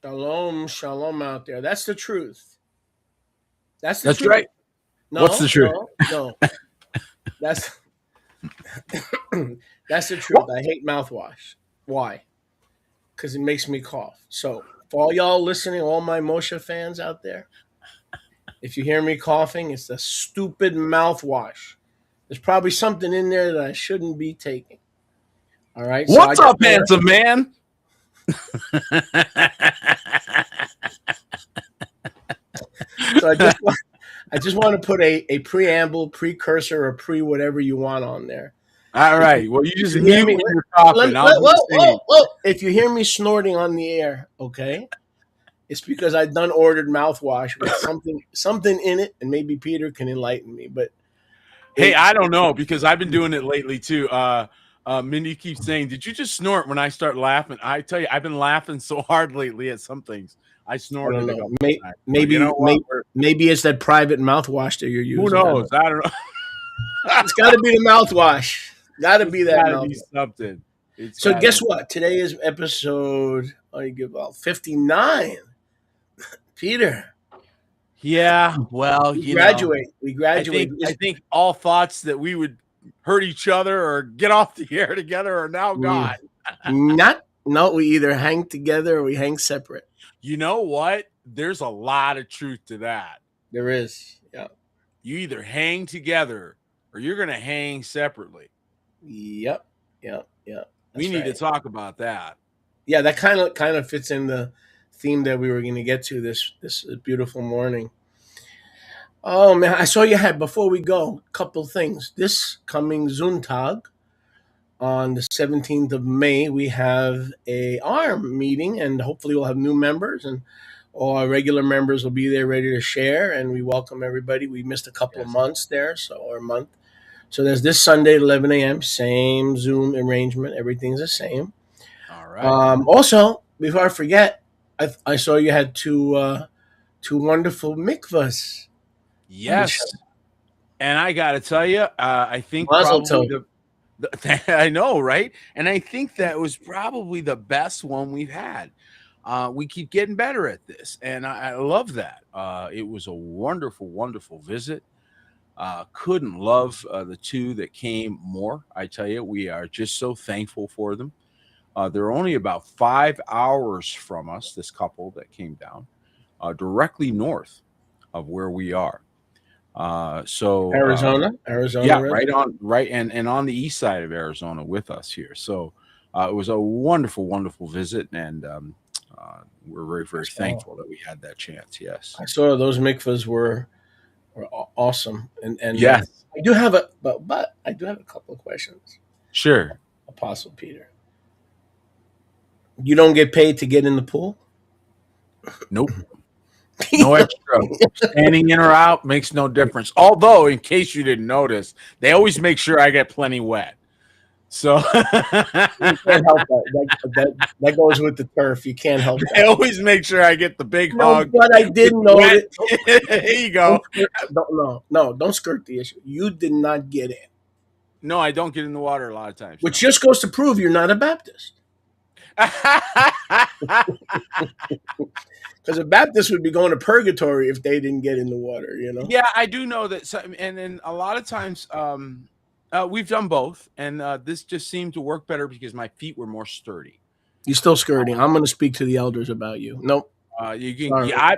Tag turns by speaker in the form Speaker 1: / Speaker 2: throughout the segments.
Speaker 1: Shalom, shalom out there. That's the truth. That's the
Speaker 2: That's
Speaker 1: truth.
Speaker 2: right. What's the
Speaker 1: No,
Speaker 2: truth?
Speaker 1: no, no. That's that's the truth.
Speaker 2: Well,
Speaker 1: I hate mouthwash. Why? Because it makes me cough. So for all y'all listening, all my Moshe fans out there, if you hear me coughing, it's the stupid mouthwash. There's probably something in there that I shouldn't be taking. All right. So I
Speaker 2: what's
Speaker 1: just
Speaker 2: up,
Speaker 1: want
Speaker 2: handsome man?
Speaker 1: so I just want to put a preamble, precursor, or pre whatever you want on there.
Speaker 2: All
Speaker 1: If you,
Speaker 2: right. Well, you
Speaker 1: if
Speaker 2: just
Speaker 1: you hear
Speaker 2: mute
Speaker 1: me,
Speaker 2: when you're coughing. I'll do
Speaker 1: whoa,
Speaker 2: the
Speaker 1: whoa,
Speaker 2: singing.
Speaker 1: whoa. If you hear me snorting on the air, okay, it's because I done ordered mouthwash with something in it, and maybe Peter can enlighten me. But
Speaker 2: Hey,
Speaker 1: it's
Speaker 2: I don't know because I've been doing it lately too. Mindy keeps saying, "Did you just snort?" When I start laughing, I tell you, I've been laughing so hard lately at some things. I
Speaker 1: I don't
Speaker 2: snorted a
Speaker 1: know.
Speaker 2: couple of times. So you
Speaker 1: Maybe
Speaker 2: know what?
Speaker 1: maybe it's that private mouthwash that you're
Speaker 2: Who
Speaker 1: using. I
Speaker 2: knows?
Speaker 1: don't.
Speaker 2: I don't know.
Speaker 1: It's got to be the mouthwash. Got to
Speaker 2: It's
Speaker 1: be that
Speaker 2: got to be
Speaker 1: mouthwash.
Speaker 2: something. It's
Speaker 1: So
Speaker 2: got to
Speaker 1: guess
Speaker 2: be.
Speaker 1: what? Today is episode. I give out 59. Peter,
Speaker 2: Yeah. Well,
Speaker 1: we
Speaker 2: you know.
Speaker 1: graduate. We graduate.
Speaker 2: I think all thoughts that we would hurt each other or get off the air together are now
Speaker 1: Mm,
Speaker 2: gone.
Speaker 1: not. No, we either hang together or we hang separate.
Speaker 2: You know what? There's a lot of truth to that.
Speaker 1: There is. Yeah.
Speaker 2: You either hang together or you're going to hang separately.
Speaker 1: Yep. Yep. Yep.
Speaker 2: We
Speaker 1: That's
Speaker 2: need to
Speaker 1: right.
Speaker 2: talk about that.
Speaker 1: Yeah, that kind of fits in the theme that we were going to get to this beautiful morning. Oh man, I saw you had before we go a couple things. This coming Zoontag on the 17th of May, we have a ARM meeting, and hopefully we'll have new members, and all our regular members will be there ready to share. And we welcome everybody. We missed a couple of
Speaker 2: Yes.
Speaker 1: months there, or a month. So there's this Sunday at 11 a.m. Same Zoom arrangement. Everything's the same.
Speaker 2: All right.
Speaker 1: Also, before I forget, I saw you had two wonderful mikvahs on the show.
Speaker 2: Yes. And I got to tell you, I think
Speaker 1: Mazel
Speaker 2: probably
Speaker 1: tov.
Speaker 2: I know, right? And I think that was probably the best one we've had. We keep getting better at this, and I love that. It was a wonderful, wonderful visit. Couldn't love the two that came more. I tell you, we are just so thankful for them. They're only about 5 hours from us, this couple that came down, directly north of where we are.
Speaker 1: Arizona,
Speaker 2: Yeah,
Speaker 1: right?
Speaker 2: right on, right, and on the east side of Arizona with us here. So it was a wonderful, wonderful visit, and we're very, very
Speaker 1: Oh,
Speaker 2: thankful that we had that chance. Yes,
Speaker 1: I saw those mikvahs were awesome, and
Speaker 2: yes,
Speaker 1: I do have but I do have a couple of questions,
Speaker 2: sure.
Speaker 1: Apostle Peter. You don't get paid to get in the pool?
Speaker 2: Nope, no extra. Standing in or out makes no difference. Although, in case you didn't notice, they always make sure I get plenty wet. So
Speaker 1: You can't help that goes with the turf. You can't help
Speaker 2: they
Speaker 1: that.
Speaker 2: always make sure I get the big
Speaker 1: No,
Speaker 2: hug
Speaker 1: but I
Speaker 2: with
Speaker 1: did
Speaker 2: the wet.
Speaker 1: notice.
Speaker 2: There you
Speaker 1: Don't
Speaker 2: go.
Speaker 1: skirt, don't skirt the issue. You did not get in,
Speaker 2: No, I don't get in the water a lot of times.
Speaker 1: which just goes to prove you're not a Baptist.
Speaker 2: No.
Speaker 1: Because a Baptist would be going to purgatory if they didn't get in the water.
Speaker 2: Yeah, I do know that. And then a lot of times, we've done both, and this just seemed to work better because my feet were more sturdy.
Speaker 1: You're still skirting. I'm going to speak to the elders about you. Nope.
Speaker 2: You can,
Speaker 1: Sorry.
Speaker 2: yeah,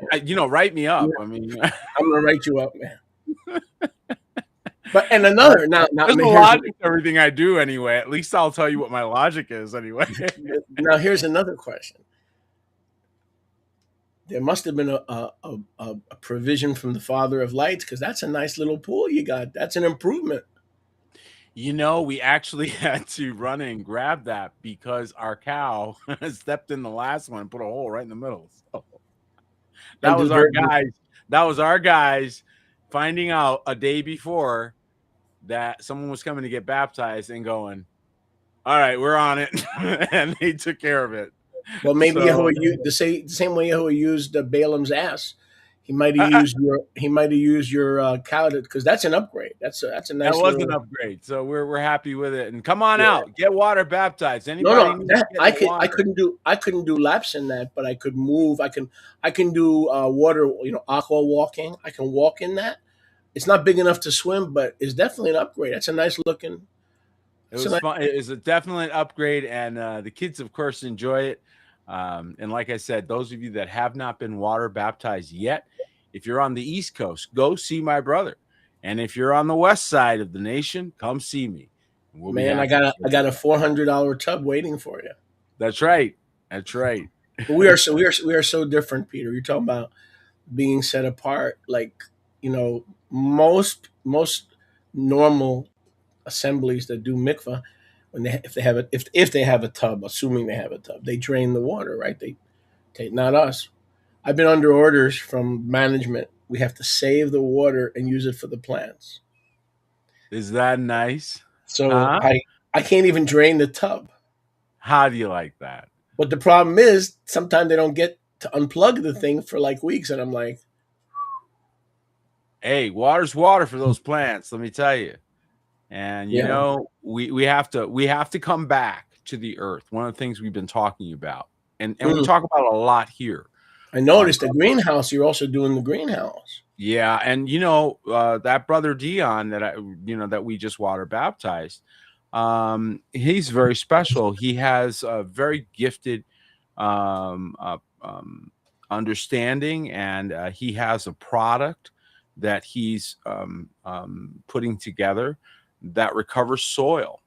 Speaker 2: write me up.
Speaker 1: Yeah.
Speaker 2: I mean,
Speaker 1: I'm going to write you up, man. But and another now
Speaker 2: there's a logic to everything I do anyway. At least I'll tell you what my logic is anyway.
Speaker 1: now here's another question. There must have been a provision from the Father of Lights, because that's a nice little pool you got. That's an improvement.
Speaker 2: We actually had to run in and grab that because our cow stepped in the last one and put a hole right in the middle. So that
Speaker 1: And
Speaker 2: was our guys. That was our guys finding out a day before that someone was coming to get baptized and going, all right, we're on it. And they took care of it.
Speaker 1: Well, maybe
Speaker 2: So-
Speaker 1: Yahuwah the same way Yahuwah used Balaam's ass. He might have used your cow because that's an upgrade. That's a
Speaker 2: That
Speaker 1: nice
Speaker 2: was an
Speaker 1: little.
Speaker 2: upgrade. So we're happy with it. And come on
Speaker 1: Yeah.
Speaker 2: out, get water baptized.
Speaker 1: No,
Speaker 2: Anybody
Speaker 1: no,
Speaker 2: need to
Speaker 1: that
Speaker 2: get in the
Speaker 1: I
Speaker 2: water?
Speaker 1: couldn't do laps in that, but I could move. I can do water, aqua walking. I can walk in that. It's not big enough to swim, but it's definitely an upgrade. That's a nice looking.
Speaker 2: It
Speaker 1: It's a
Speaker 2: was
Speaker 1: nice,
Speaker 2: fun. It was a definite upgrade, and the kids, of course, enjoy it. And like I said, those of you that have not been water baptized yet, if you're on the East Coast, go see my brother. And if you're on the west side of the nation, come see me. And we'll be
Speaker 1: man.
Speaker 2: happy.
Speaker 1: I got a $400 tub waiting for you.
Speaker 2: That's right. That's right.
Speaker 1: But we are so different, Peter. You're talking about being set apart. Like most normal assemblies that do mikvah, when if they have a tub, assuming they have a tub, they drain the water, right? They take not us. I've been under orders from management. We have to save the water and use it for the plants.
Speaker 2: Is that nice?
Speaker 1: So
Speaker 2: Huh?
Speaker 1: I can't even drain the tub.
Speaker 2: How do you like that?
Speaker 1: But the problem is sometimes they don't get to unplug the thing for like weeks, and I'm like,
Speaker 2: Hey, water's water for those plants, let me tell you. And
Speaker 1: yeah.
Speaker 2: we have to come back to the earth. One of the things we've been talking about, and we
Speaker 1: Mm.
Speaker 2: talk about a lot here
Speaker 1: I
Speaker 2: on
Speaker 1: noticed the greenhouse. You're also doing the greenhouse.
Speaker 2: yeah, and that brother Dion that we just water baptized, he's very special. He has a very gifted um, uh, um, understanding, and he has a product that he's putting together that recovers soil.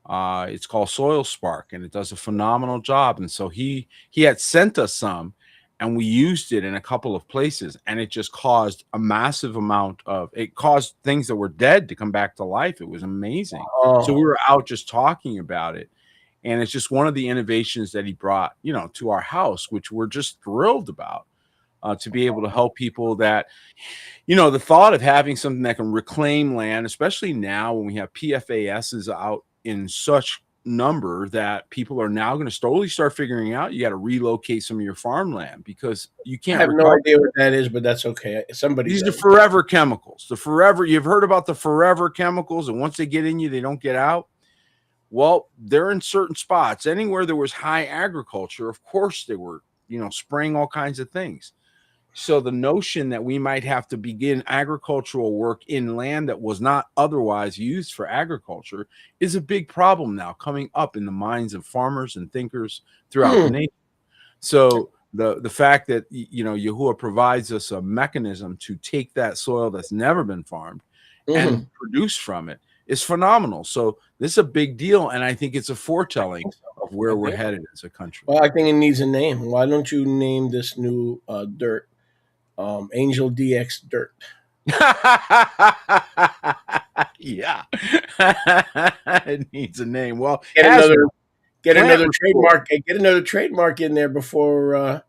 Speaker 2: It's called Soil Spark, and it does a phenomenal job. And so he had sent us some, and we used it in a couple of places, and it just caused a massive amount of it caused things that were dead to come back to life. It was amazing. So we
Speaker 1: Oh,
Speaker 2: were out just talking about it, and it's just one of the innovations that he brought, to our house, which we're just thrilled about. To be able to help people that, the thought of having something that can reclaim land, especially now when we have PFASs out in such number that people are now going to slowly start figuring out you got to relocate some of your farmland because you
Speaker 1: I
Speaker 2: can't
Speaker 1: have no
Speaker 2: recover.
Speaker 1: idea what that is, but that's okay. Somebody
Speaker 2: These are
Speaker 1: does.
Speaker 2: forever chemicals. You've heard about the forever chemicals, and once they get in you, they don't get out. Well, they're in certain spots. Anywhere there was high agriculture, of course, they were, spraying all kinds of things. So the notion that we might have to begin agricultural work in land that was not otherwise used for agriculture is a big problem now coming up in the minds of farmers and thinkers throughout the
Speaker 1: Hmm.
Speaker 2: nation. So the fact that Yahuwah provides us a mechanism to take that soil that's never been farmed and
Speaker 1: Hmm.
Speaker 2: produce from it is phenomenal. So this is a big deal, and I think it's a
Speaker 1: I
Speaker 2: foretelling
Speaker 1: think so.
Speaker 2: of where
Speaker 1: I
Speaker 2: we're
Speaker 1: think.
Speaker 2: headed as a country.
Speaker 1: Well, I think it needs a name. Why don't you name this new dirt Angel DX Dirt?
Speaker 2: Yeah. It needs a name. Well,
Speaker 1: Get
Speaker 2: has
Speaker 1: another
Speaker 2: one.
Speaker 1: get
Speaker 2: Plant
Speaker 1: another
Speaker 2: Restore.
Speaker 1: trademark. Get another trademark in there
Speaker 2: Well,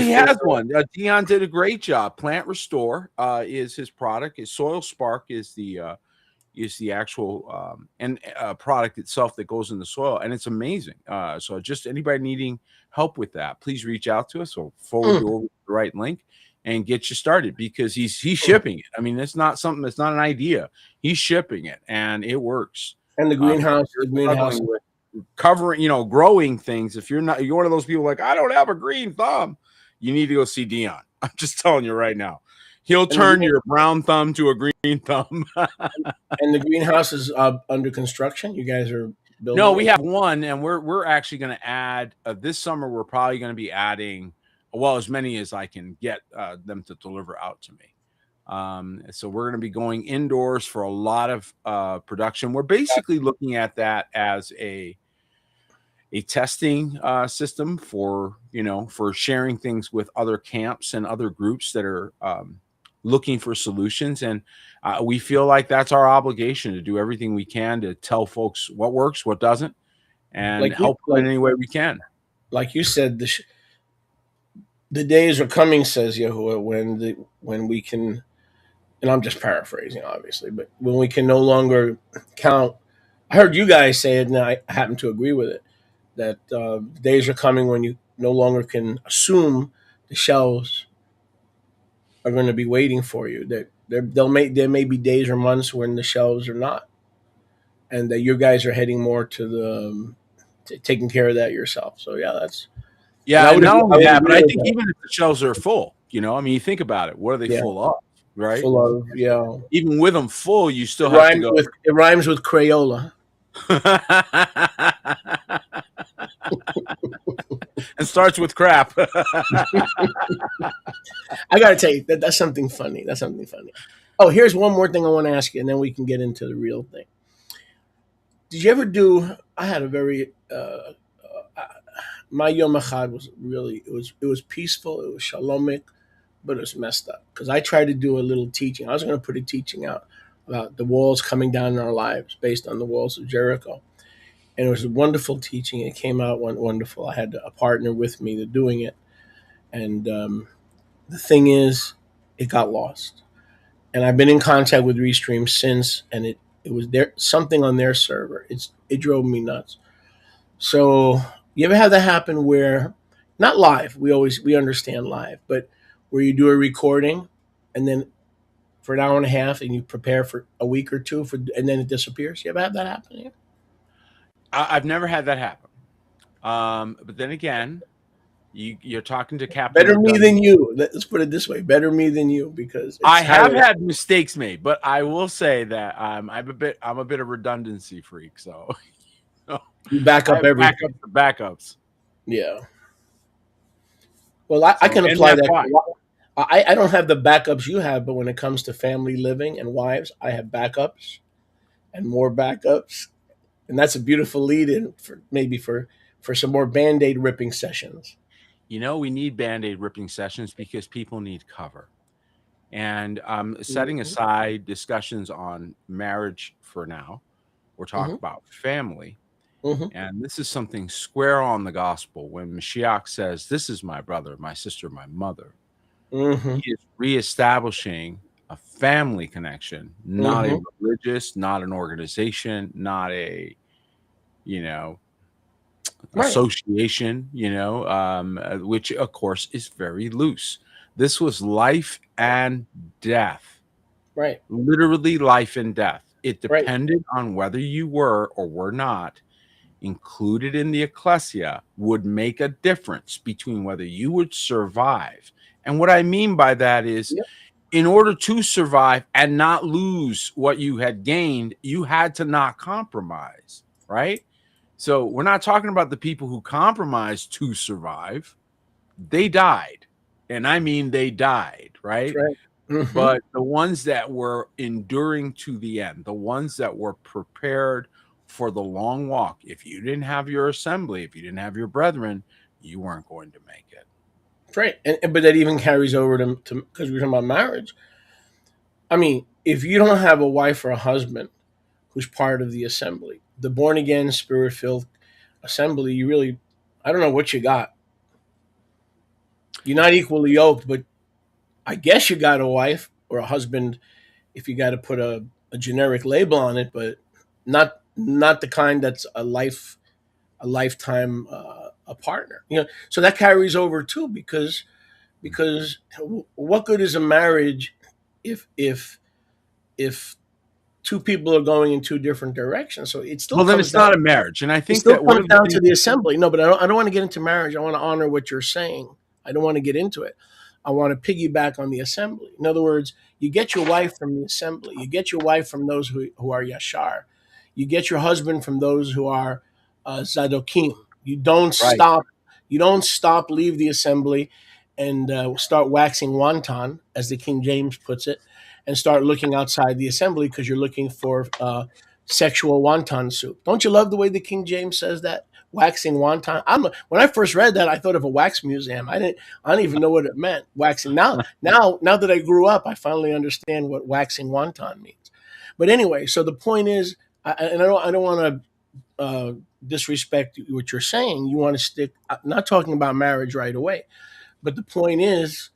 Speaker 2: he
Speaker 1: before.
Speaker 2: has one. Dion did a great job. Plant Restore is his product. His Soil Spark is the actual and product itself that goes in the soil, and it's amazing. So just anybody needing help with that, please reach out to us. We'll forward
Speaker 1: Mm,
Speaker 2: you over to the right link and get you started because he's
Speaker 1: mm.
Speaker 2: shipping it. I mean, it's not something that's not an idea. He's shipping it, and it works.
Speaker 1: And
Speaker 2: So if
Speaker 1: the
Speaker 2: you're
Speaker 1: greenhouse.
Speaker 2: struggling with covering, growing things, if you're one of those people like I don't have a green thumb, you need to go see Dion. I'm just telling you right now. He'll
Speaker 1: And the
Speaker 2: turn your brown thumb to a green thumb.
Speaker 1: and the greenhouse is under construction. You guys are
Speaker 2: No,
Speaker 1: building
Speaker 2: we
Speaker 1: it.
Speaker 2: have one, and we're actually going to add this summer. We're probably going to be adding, well, as many as I can get them to deliver out to me. So we're going to be going indoors for a lot of production. We're basically looking at that as a testing system for for sharing things with other camps and other groups that are looking for solutions. And we feel like that's our obligation to do everything we can to tell folks what works, what doesn't, and
Speaker 1: Like you,
Speaker 2: help them in any way we can.
Speaker 1: like you said, the days are coming, says Yahuwah, when we can. And I'm just paraphrasing, obviously, but when we can no longer count. I heard you guys say it, and I happen to agree with it. That days are coming when you no longer can assume the shelves are going to be waiting for you. That there may be days or months when the shelves are not, and that you guys are heading more to the taking care of that yourself. So yeah, that's and
Speaker 2: Yeah, and not
Speaker 1: I
Speaker 2: only
Speaker 1: would
Speaker 2: that, but
Speaker 1: agree
Speaker 2: I
Speaker 1: with
Speaker 2: think
Speaker 1: that.
Speaker 2: even if the shelves are full, I mean, you think about it. What are they
Speaker 1: Yeah,
Speaker 2: full of, right?
Speaker 1: full of
Speaker 2: Even with them full, you still
Speaker 1: It
Speaker 2: have to
Speaker 1: rhymes
Speaker 2: go.
Speaker 1: with Crayola.
Speaker 2: And starts with crap.
Speaker 1: I gotta tell you that's something funny. That's something funny. Oh, here's one more thing I want to ask you, and then we can get into the real thing. Did you ever do? I had a very my Yom Echad was really it was peaceful. It was shalomic, but it was messed up because I tried to do a little teaching. I was going to put a teaching out about the walls coming down in our lives based on the walls of Jericho, and it was a wonderful teaching. It came out wonderful. I had a partner with me that doing it, and the thing is, it got lost. And I've been in contact with Restream since, and it was there something on their server. It drove me nuts. So you ever have that happen where not live, we understand live, but where you do a recording and then for an hour and a half and you prepare for a week or two and then it disappears? You ever have that happen? Yeah.
Speaker 2: I've never had that happen. But then again, you're talking to Captain
Speaker 1: Better me
Speaker 2: Redundant.
Speaker 1: than you. Let's put it this way: better me than you, because
Speaker 2: I
Speaker 1: it's
Speaker 2: have
Speaker 1: highly
Speaker 2: had mistakes made, but I will say that I'm a bit of redundancy freak, so
Speaker 1: you back
Speaker 2: I
Speaker 1: up
Speaker 2: have
Speaker 1: everything.
Speaker 2: backups.
Speaker 1: Yeah. Well, I
Speaker 2: So,
Speaker 1: can
Speaker 2: and
Speaker 1: apply
Speaker 2: that's
Speaker 1: that.
Speaker 2: why.
Speaker 1: I don't have the backups you have, but when it comes to family living and wives, I have backups and more backups, and that's a beautiful lead in for maybe for some more band aid ripping sessions.
Speaker 2: We need band-aid ripping sessions because people need cover. And setting
Speaker 1: Hmm.
Speaker 2: aside discussions on marriage for now, we're talking
Speaker 1: Hmm.
Speaker 2: about family.
Speaker 1: Hmm.
Speaker 2: And this is something square on the gospel when Mashiach says, "This is my brother, my sister, my mother."
Speaker 1: Hmm.
Speaker 2: He is reestablishing a family connection, not a
Speaker 1: Hmm.
Speaker 2: religious, not an organization, not a, you know,
Speaker 1: Right.
Speaker 2: association, which of course is very loose. This was life and death,
Speaker 1: Right.
Speaker 2: literally life and death. It
Speaker 1: Right.
Speaker 2: depended on whether you were or were not included in the ecclesia would make a difference between whether you would survive. And what I mean by that is,
Speaker 1: Yep.
Speaker 2: in order to survive and not lose what you had gained, you had to not compromise, right? So we're not talking about the people who compromised to survive. They died. And I mean, they died,
Speaker 1: That's
Speaker 2: right?
Speaker 1: right. Hmm.
Speaker 2: But the ones that were enduring to the end, the ones that were prepared for the long walk, if you didn't have your assembly, if you didn't have your brethren, you weren't going to make it.
Speaker 1: That's right. But that even carries over to because we're talking about marriage. I mean, if you don't have a wife or a husband who's part of the assembly, the born again, spirit filled assembly, you really, I don't know what you got. You're not equally yoked, but I guess you got a wife or a husband if you got to put a generic label on it, but not the kind that's a lifetime a partner. So that carries over too because what good is a marriage if two people are going in two different directions? So it still
Speaker 2: Well, then
Speaker 1: comes
Speaker 2: it's
Speaker 1: down
Speaker 2: not a marriage. And I
Speaker 1: it
Speaker 2: think
Speaker 1: still
Speaker 2: that one
Speaker 1: comes
Speaker 2: of the
Speaker 1: down to
Speaker 2: things,
Speaker 1: the assembly. No, but I don't want to get into marriage. I want to honor what you're saying. I don't want to get into it. I want to piggyback on the assembly. In other words, you get your wife from the assembly. You get your wife from those who are Yashar. You get your husband from those who are Zadokim. You don't
Speaker 2: right?
Speaker 1: stop. You don't stop. Leave the assembly and start waxing wonton, as the King James puts it, and start looking outside the assembly because you're looking for sexual wonton soup. Don't you love the way the King James says that? Waxing wonton. When I first read that, I thought of a wax museum. I didn't even know what it meant. Waxing. Now that I grew up, I finally understand what waxing wonton means. But anyway, so the point is, and I don't want to disrespect what you're saying. You want to stick. I'm not talking about marriage right away, but the point is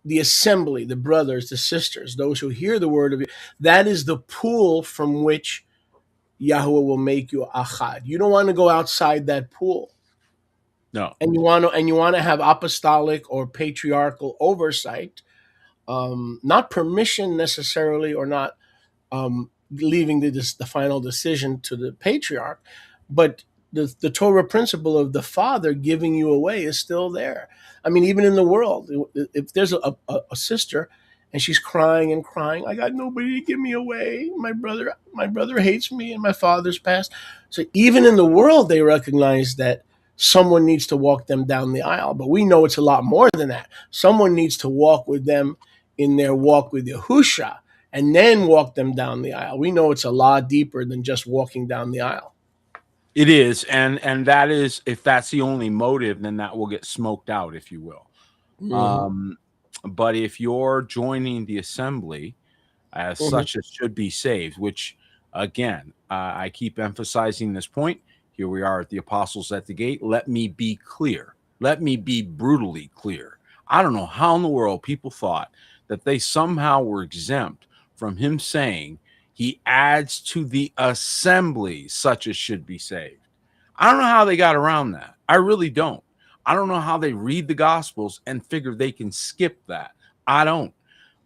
Speaker 1: the assembly, the brothers, the sisters, those who hear the word of it. That is the pool from which Yahweh will make you achad. You don't want to go outside that pool,
Speaker 2: No.
Speaker 1: and you want to have apostolic or patriarchal oversight not permission necessarily, or not leaving the final decision to the patriarch, but the Torah principle of the father giving you away is still there. I mean, even in the world, if there's a sister and she's crying and crying, I got nobody to give me away. My brother hates me, and my father's passed. So even in the world, they recognize that someone needs to walk them down the aisle. But we know it's a lot more than that. Someone needs to walk with them in their walk with Yahusha, and then walk them down the aisle. We know it's a lot deeper than just walking down the aisle.
Speaker 2: It is, and that is, if that's the only motive, then that will get smoked out, if you will.
Speaker 1: Mm-hmm.
Speaker 2: Um, but if you're joining the assembly as
Speaker 1: Mm-hmm.
Speaker 2: such as should be saved, which again, I keep emphasizing this point. Here we are at the apostles at the gate. Let me be clear. Let me be brutally clear. I don't know how in the world people thought that they somehow were exempt from him saying he adds to the assembly such as should be saved. I don't know how they got around that. I really don't. I don't know how they read the gospels and figure they can skip that. I don't.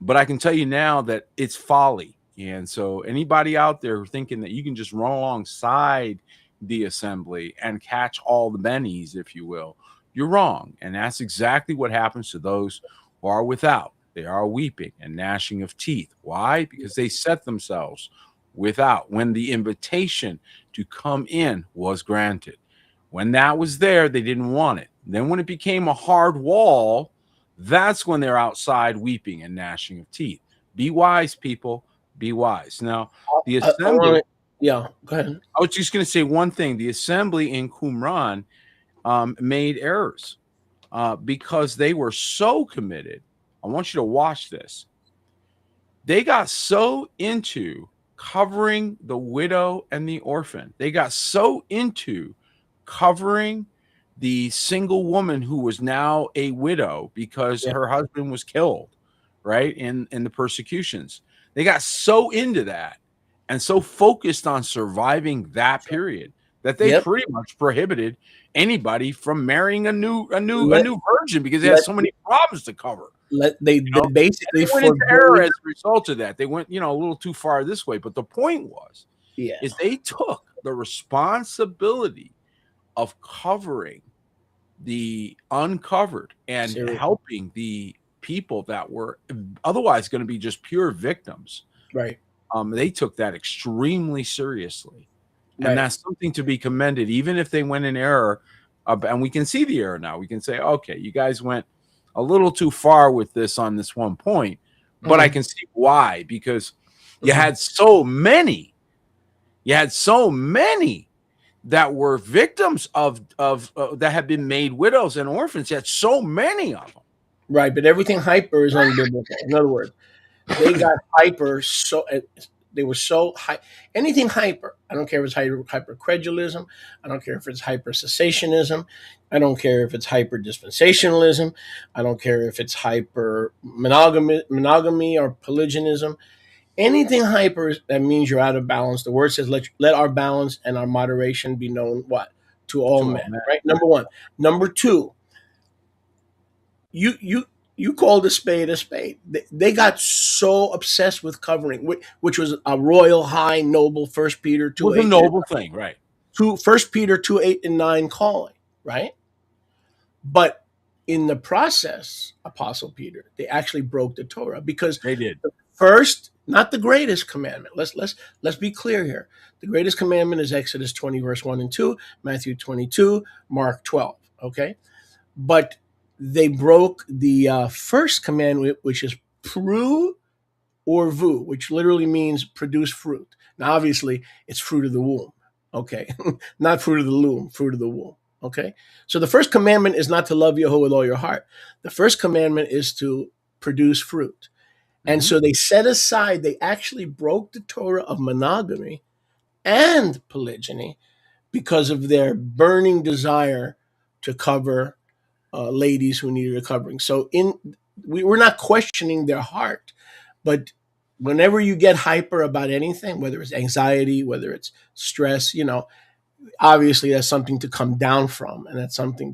Speaker 2: But I can tell you now that it's folly. And so anybody out there thinking that you can just run alongside the assembly and catch all the bennies, if you will, you're wrong. And that's exactly what happens to those who are without. They are weeping and gnashing of teeth. Why? Because they set themselves without when the invitation to come in was granted. When that was there, they didn't want it. Then when it became a hard wall, that's when they're outside weeping and gnashing of teeth. Be wise, people. Be wise. Now, the
Speaker 1: I want
Speaker 2: assembly,
Speaker 1: to, yeah, go ahead.
Speaker 2: I was just going to say one thing. The assembly in Qumran made errors because they were so committed. I want you to watch this. They got so into covering the widow and the orphan. They got so into covering the single woman who was now a widow because
Speaker 1: Yeah,
Speaker 2: her husband was killed, right? In the persecutions. They got so into that and so focused on surviving that period that they
Speaker 1: yep.
Speaker 2: pretty much prohibited anybody from marrying a new
Speaker 1: Let
Speaker 2: virgin because they had
Speaker 1: let
Speaker 2: so many problems to cover.
Speaker 1: let they,
Speaker 2: You
Speaker 1: they
Speaker 2: know,
Speaker 1: basically
Speaker 2: they went into error
Speaker 1: forbade.
Speaker 2: as a result of that. They went, a little too far this way. But the point was,
Speaker 1: Yeah,
Speaker 2: is they took the responsibility of covering the uncovered and
Speaker 1: seriously,
Speaker 2: helping the people that were otherwise going to be just pure victims.
Speaker 1: right,
Speaker 2: They took that extremely seriously. And
Speaker 1: right.
Speaker 2: that's something to be commended, even if they went in error. And we can see the error now. We can say, okay, you guys went a little too far with this on this one point, but I
Speaker 1: Mm-hmm.
Speaker 2: can see why, because you
Speaker 1: Mm-hmm.
Speaker 2: had so many, you had so many that were victims of that have been made widows and orphans. You had so many of
Speaker 1: Right, but everything hyper is unbiblical. In other words, they got hyper so they were so high. Anything hyper, I don't care if it's hyper credulism, I don't care if it's hyper cessationism, I don't care if it's hyper dispensationalism, I don't care if it's hyper monogamy or polygynism. Anything hyper, that means you're out of balance. The word says, let our balance and our moderation be known what? To all
Speaker 2: to all
Speaker 1: men,
Speaker 2: men.
Speaker 1: right? Number one. Number two, you called a spade a spade. They got so obsessed with covering, which was a royal, high, noble First Peter two
Speaker 2: Was a
Speaker 1: eight
Speaker 2: noble thing, right?
Speaker 1: two First Peter 2:8 and 9 calling, right? But in the process, Apostle Peter, they actually broke the Torah, because
Speaker 2: They did.
Speaker 1: the first, not the greatest commandment. Let's be clear here. The greatest commandment is Exodus 20 verse 1 and 2, Matthew 22, Mark 12. Okay, but they broke the first commandment, which is pru or vu, which literally means produce fruit. Now, obviously, it's fruit of the womb. Okay, not fruit of the loom, fruit of the womb. Okay, so the first commandment is not to love Yahweh with all your heart. The first commandment is to produce fruit. And
Speaker 2: Mm-hmm.
Speaker 1: so they set aside, they actually broke the Torah of monogamy and polygyny because of their burning desire to cover ladies who needed a covering. So we're not questioning their heart, but whenever you get hyper about anything, whether it's anxiety, whether it's stress, obviously that's something to come down from, and that's something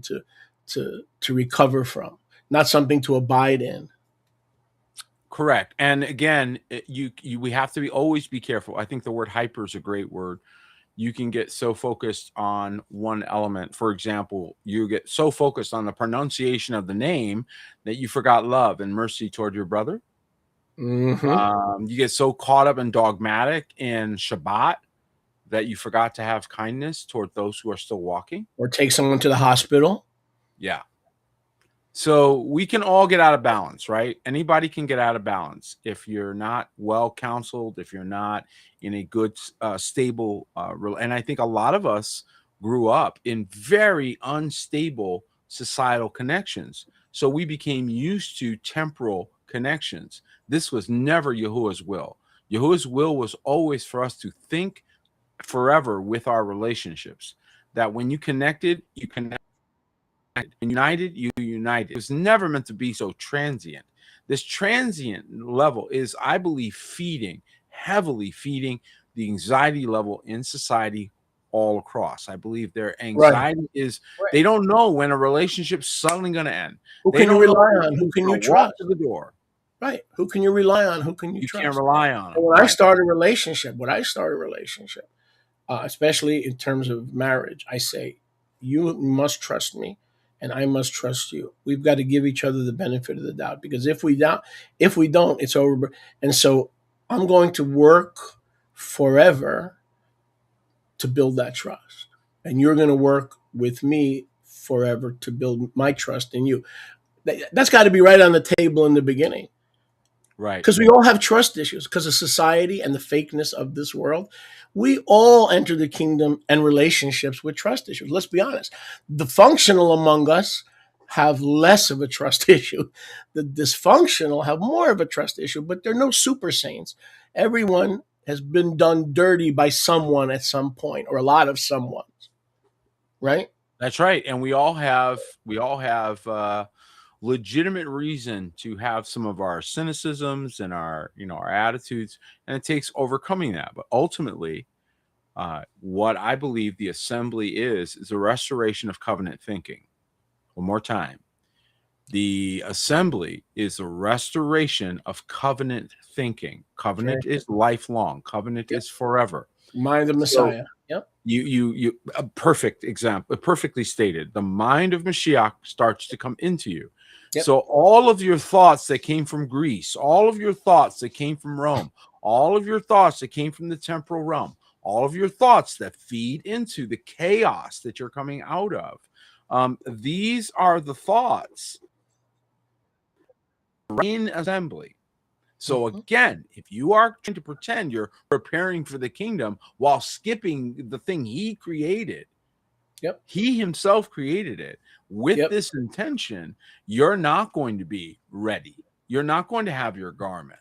Speaker 1: to recover from, not something to abide in.
Speaker 2: Correct. And again, we have to always be careful. I think the word hyper is a great word. You can get so focused on one element. For example, you get so focused on the pronunciation of the name that you forgot love and mercy toward your brother.
Speaker 1: Mm-hmm.
Speaker 2: You get so caught up and dogmatic in Shabbat that you forgot to have kindness toward those who are still walking.
Speaker 1: Or take someone to the hospital.
Speaker 2: Yeah. So we can all get out of balance, right? Anybody can get out of balance if you're not well counseled, if you're not in a good, stable, and I think a lot of us grew up in very unstable societal connections. So we became used to temporal connections. This was never Yahuwah's will. Yahuwah's will was always for us to think forever with our relationships. That when you connected, you connected. United, you united. It was never meant to be so transient. This transient level is, I believe, heavily feeding the anxiety level in society all across. I believe their anxiety is they don't know when a relationship's suddenly going to end.
Speaker 1: Who
Speaker 2: They
Speaker 1: can you
Speaker 2: don't know
Speaker 1: rely
Speaker 2: when
Speaker 1: on? Who can you
Speaker 2: gonna walk
Speaker 1: trust?
Speaker 2: to the door.
Speaker 1: Right. Who can you rely on? Who can you
Speaker 2: You
Speaker 1: trust?
Speaker 2: can't rely on them.
Speaker 1: And when I start a relationship, especially in terms of marriage, I say, you must trust me and I must trust you. We've got to give each other the benefit of the doubt, because if we don't, it's over. And so I'm going to work forever to build that trust. And you're going to work with me forever to build my trust in you. That's got to be right on the table in the beginning.
Speaker 2: Right.
Speaker 1: Because we all have trust issues because of society and the fakeness of this world. We all enter the kingdom and relationships with trust issues. Let's be honest. The functional among us have less of a trust issue. The dysfunctional have more of a trust issue, but they're no super saints. Everyone has been done dirty by someone at some point, or a lot of someones. Right?
Speaker 2: That's right. And we all have legitimate reason to have some of our cynicisms and our attitudes, and it takes overcoming that. But ultimately, what I believe the assembly is a restoration of covenant thinking. One more time, the assembly is a restoration of covenant thinking. Covenant is lifelong. Covenant is forever.
Speaker 1: Mind of Messiah. Yep.
Speaker 2: You a perfect example, perfectly stated. The mind of Mashiach starts to come into you. Yep. So all of your thoughts that came from Greece, all of your thoughts that came from Rome, all of your thoughts that came from the temporal realm, all of your thoughts that feed into the chaos that you're coming out of, these are the thoughts in assembly. So again, if you are trying to pretend you're preparing for the kingdom while skipping the thing he created, he himself created it with this intention, you're not going to be ready. You're not going to have your garment,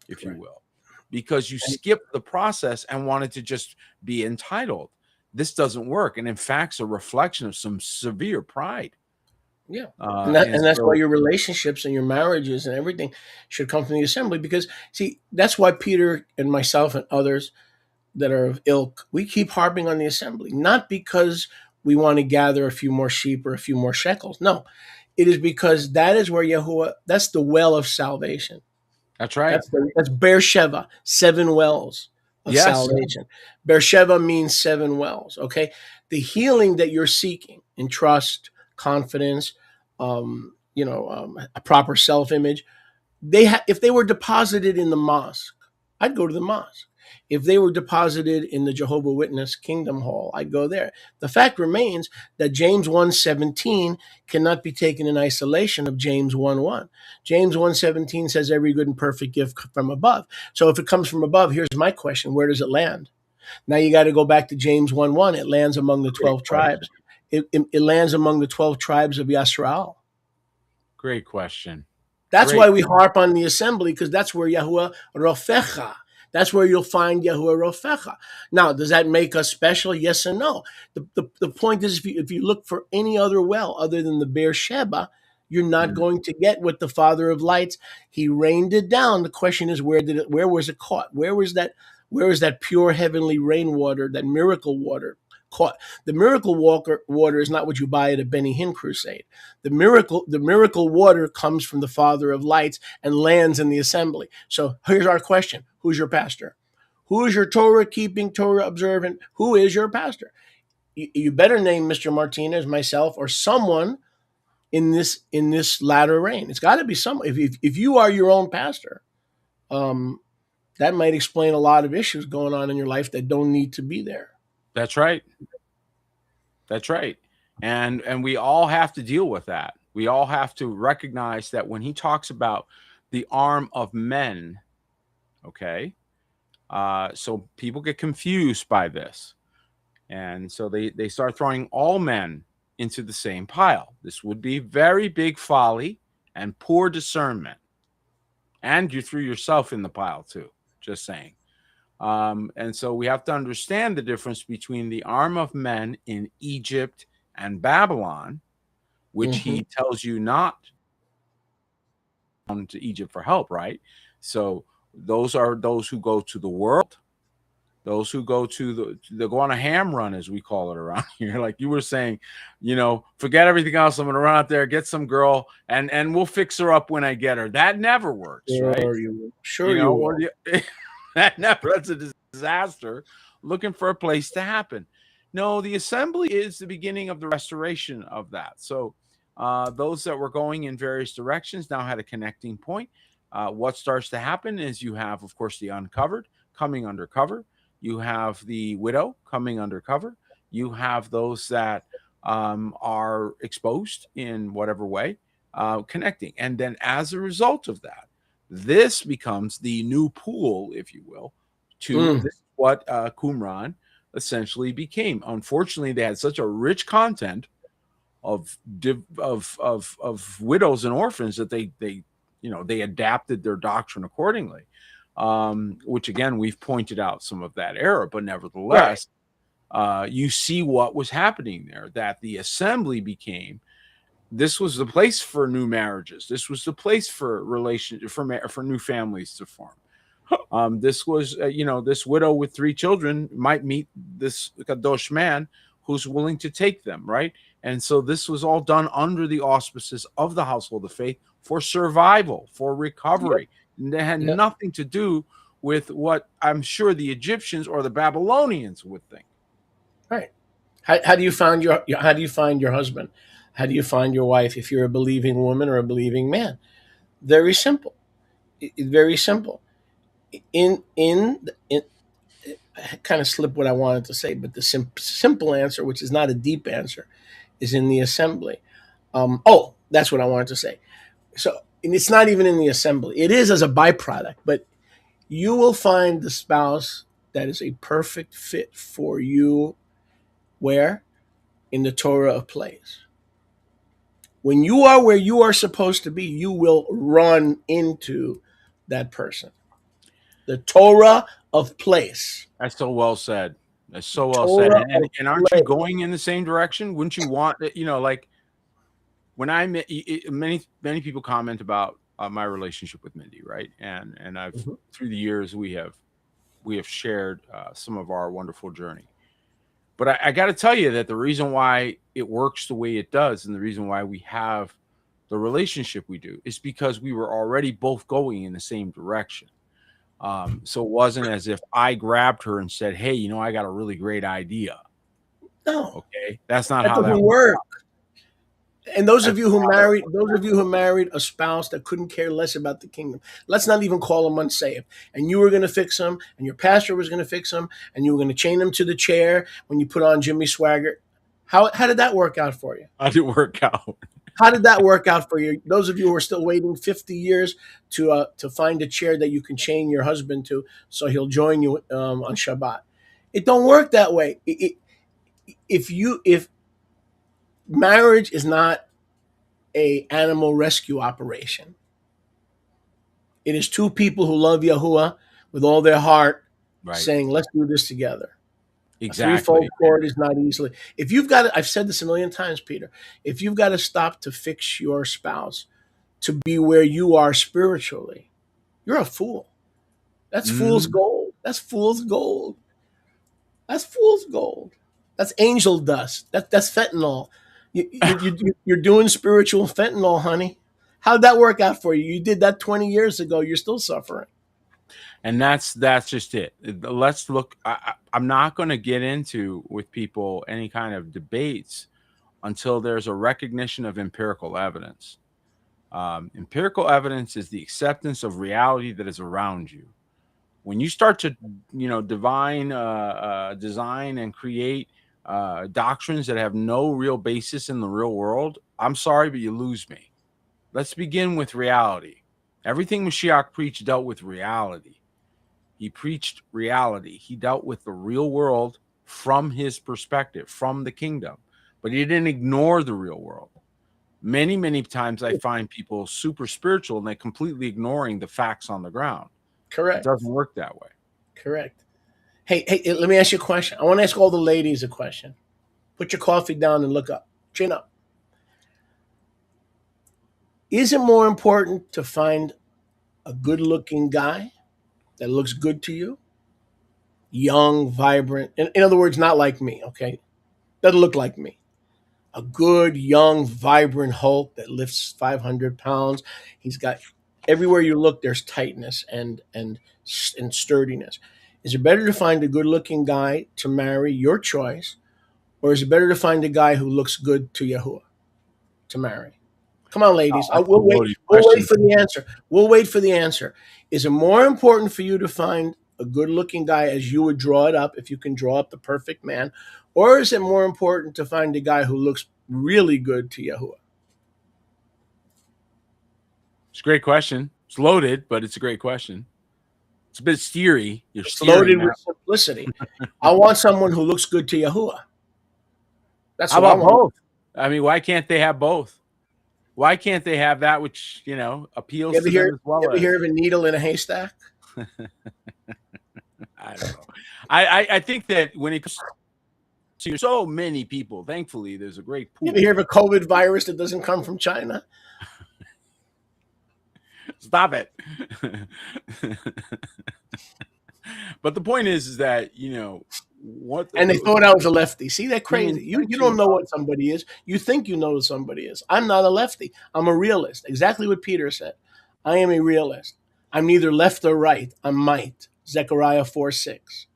Speaker 2: if you will, because you skipped the process and wanted to just be entitled. This doesn't work. And in fact, it's a reflection of some severe pride.
Speaker 1: Yeah. And that's why your relationships and your marriages and everything should come from the assembly, because, see, that's why Peter and myself and others that are of ilk, we keep harping on the assembly, not because we want to gather a few more sheep or a few more shekels. No, it is because that is where Yahuwah, that's the well of salvation.
Speaker 2: That's right.
Speaker 1: That's Beersheba, 7 wells of salvation. Beersheba means 7 wells. Okay. The healing that you're seeking in trust, confidence, a proper self-image, if they were deposited in the mosque, I'd go to the mosque. If they were deposited in the Jehovah Witness Kingdom Hall, I'd go there. The fact remains that James 1:17 cannot be taken in isolation of James 1:1. James 1:17 says every good and perfect gift from above. So if it comes from above, here's my question: where does it land? Now you got to go back to James 1:1. It lands among the 12 tribes. It lands among the 12 tribes of Yisrael.
Speaker 2: Great question.
Speaker 1: That's why we harp on the assembly, because that's where Yahuwah Rofecha. That's where you'll find Yahuwah Rofecha. Now, does that make us special? Yes and no. The point is, if you look for any other well other than the Beersheba, you're not going to get what the Father of Lights, he rained it down. The question is, where was it caught? Where was that pure heavenly rainwater, that miracle water caught. The miracle water is not what you buy at a Benny Hinn crusade. The miracle water comes from the Father of lights and lands in the assembly. So here's our question: who's your pastor? Who is your Torah keeping, Torah observant? Who is your pastor? You better name Mr. Martinez, myself, or someone in this latter rain. It's got to be someone. If you are your own pastor, that might explain a lot of issues going on in your life that don't need to be there.
Speaker 2: That's right. That's right. And we all have to deal with that. We all have to recognize that when he talks about the arm of men, okay, so people get confused by this. And so they start throwing all men into the same pile. This would be very big folly and poor discernment. And you threw yourself in the pile too, just saying. And so we have to understand the difference between the arm of men in Egypt and Babylon, which he tells you not to Egypt for help, right? So those are those who go to the world, those who go to they go on a ham run, as we call it around here. Like you were saying, forget everything else. I'm going to run out there, get some girl, and we'll fix her up when I get her. That never works, right?
Speaker 1: Sure you will.
Speaker 2: That's a disaster. Looking for a place to happen. No, the assembly is the beginning of the restoration of that. So those that were going in various directions now had a connecting point. What starts to happen is you have, of course, the uncovered coming under cover. You have the widow coming under cover. You have those that are exposed in whatever way, connecting. And then as a result of that, this becomes the new pool, if you will, to what Qumran essentially became. Unfortunately, they had such a rich content of widows and orphans that they adapted their doctrine accordingly. Which again, we've pointed out some of that error, but nevertheless, you see what was happening there, that the assembly became, this was the place for new marriages. This was the place for for new families to form. This was, this widow with 3 children might meet this kadosh man who's willing to take them, right? And so this was all done under the auspices of the household of faith for survival, for recovery. And it had nothing to do with what I'm sure the Egyptians or the Babylonians would think.
Speaker 1: Right. How do you find your husband? How do you find your wife if you're a believing woman or a believing man? Very simple. Very simple. In I kind of slipped what I wanted to say, but the simple answer, which is not a deep answer, is in the assembly. That's what I wanted to say. So, and it's not even in the assembly. It is as a byproduct, but you will find the spouse that is a perfect fit for you. Where? In the Torah of place. When you are where you are supposed to be, you will run into that person. The Torah of place.
Speaker 2: That's so well said. That's so well said. And aren't you going in the same direction? Wouldn't you want that? Like when I met, many people comment about my relationship with Mindy, right? And I've through the years we have shared some of our wonderful journey. But I got to tell you that the reason why it works the way it does, and the reason why we have the relationship we do, is because we were already both going in the same direction. So it wasn't as if I grabbed her and said, "Hey, I got a really great idea."
Speaker 1: No,
Speaker 2: okay, that's not how
Speaker 1: that works. And those of you who married a spouse that couldn't care less about the kingdom, let's not even call them unsaved. And you were going to fix them, and your pastor was going to fix them, and you were going to chain them to the chair when you put on Jimmy Swaggart. How did that work out for you?
Speaker 2: How did it work out?
Speaker 1: How did that work out for you? Those of you who are still waiting 50 years to find a chair that you can chain your husband to, so he'll join you on Shabbat. It don't work that way. If marriage is not a animal rescue operation, it is 2 people who love Yahuwah with all their heart, saying, "Let's do this together."
Speaker 2: Exactly.
Speaker 1: A threefold cord is not easily. If you've got to, I've said this a million times, Peter, if you've got to stop to fix your spouse to be where you are spiritually, you're a fool. That's fool's gold. That's fool's gold. That's fool's gold. That's angel dust. That's fentanyl. You're doing spiritual fentanyl, honey. How'd that work out for you? You did that 20 years ago. You're still suffering.
Speaker 2: And that's just it. Let's look. I'm not going to get into with people any kind of debates until there's a recognition of empirical evidence. Empirical evidence is the acceptance of reality that is around you. When you start to, design and create doctrines that have no real basis in the real world, I'm sorry, but you lose me. Let's begin with reality. Everything Mashiach preached dealt with reality. He preached reality. He dealt with the real world from his perspective, from the kingdom, but he didn't ignore the real world. Many, many times I find people super spiritual and they're completely ignoring the facts on the ground.
Speaker 1: Correct.
Speaker 2: It doesn't work that way.
Speaker 1: Correct. Hey, let me ask you a question. I want to ask all the ladies a question. Put your coffee down and look up. Chin up. Is it more important to find a good-looking guy that looks good to you? Young, vibrant. In other words, not like me, okay? Doesn't look like me. A good, young, vibrant Hulk that lifts 500 pounds. He's got everywhere you look, there's tightness and sturdiness. Is it better to find a good-looking guy to marry, your choice, or is it better to find a guy who looks good to Yahuwah to marry? Come on, ladies. We'll wait. We'll wait for the answer. We'll wait for the answer. Is it more important for you to find a good-looking guy as you would draw it up, if you can draw up the perfect man, or is it more important to find a guy who looks really good to Yahuwah?
Speaker 2: It's a great question. It's loaded, but it's a great question. It's a bit steery.
Speaker 1: It's loaded with simplicity. I want someone who looks good to Yahuwah. That's
Speaker 2: How
Speaker 1: what I
Speaker 2: about
Speaker 1: want.
Speaker 2: both? I mean, why can't they have both? Why can't they have that which, appeals to them as well?
Speaker 1: You ever hear of a needle in a haystack?
Speaker 2: I don't know. I think that when it comes to so many people, thankfully, there's a great pool.
Speaker 1: You ever hear of a COVID virus that doesn't come from China?
Speaker 2: Stop it. But the point is that, what.
Speaker 1: And they thought I was a lefty. See, they're crazy. You don't know what somebody is. You think you know who somebody is. I'm not a lefty. I'm a realist. Exactly what Peter said. I am a realist. I'm neither left or right. I'm might. Zechariah 4:6.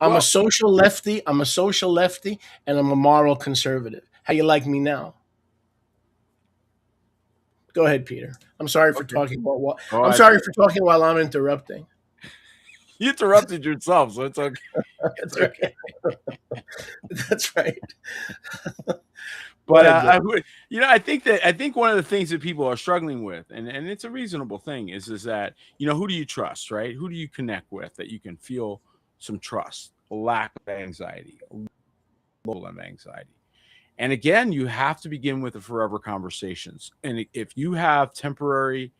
Speaker 1: I'm a social lefty. And I'm a moral conservative. How you like me now? Go ahead, Peter. I'm sorry for talking while I'm sorry for talking while I'm interrupting.
Speaker 2: You interrupted yourself, so it's okay.
Speaker 1: That's okay. That's right.
Speaker 2: But I think one of the things that people are struggling with, and it's a reasonable thing, is that who do you trust, right? Who do you connect with that you can feel some trust, a lack of anxiety, a level of anxiety. And again, you have to begin with the forever conversations. And if you have temporary,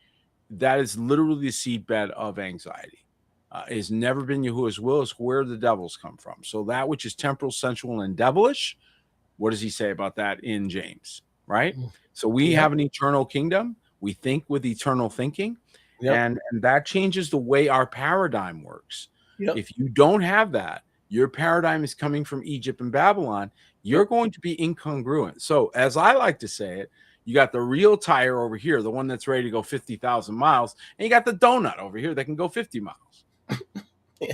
Speaker 2: that is literally the seedbed of anxiety. It has never been Yahuwah's will. It's where the devils come from. So that which is temporal, sensual, and devilish, what does he say about that in James, right? So we have an eternal kingdom. We think with eternal thinking. And that changes the way our paradigm works. If you don't have that, your paradigm is coming from Egypt and Babylon, you're going to be incongruent. So as I like to say it, you got the real tire over here, the one that's ready to go 50,000 miles, and you got the donut over here that can go 50 miles.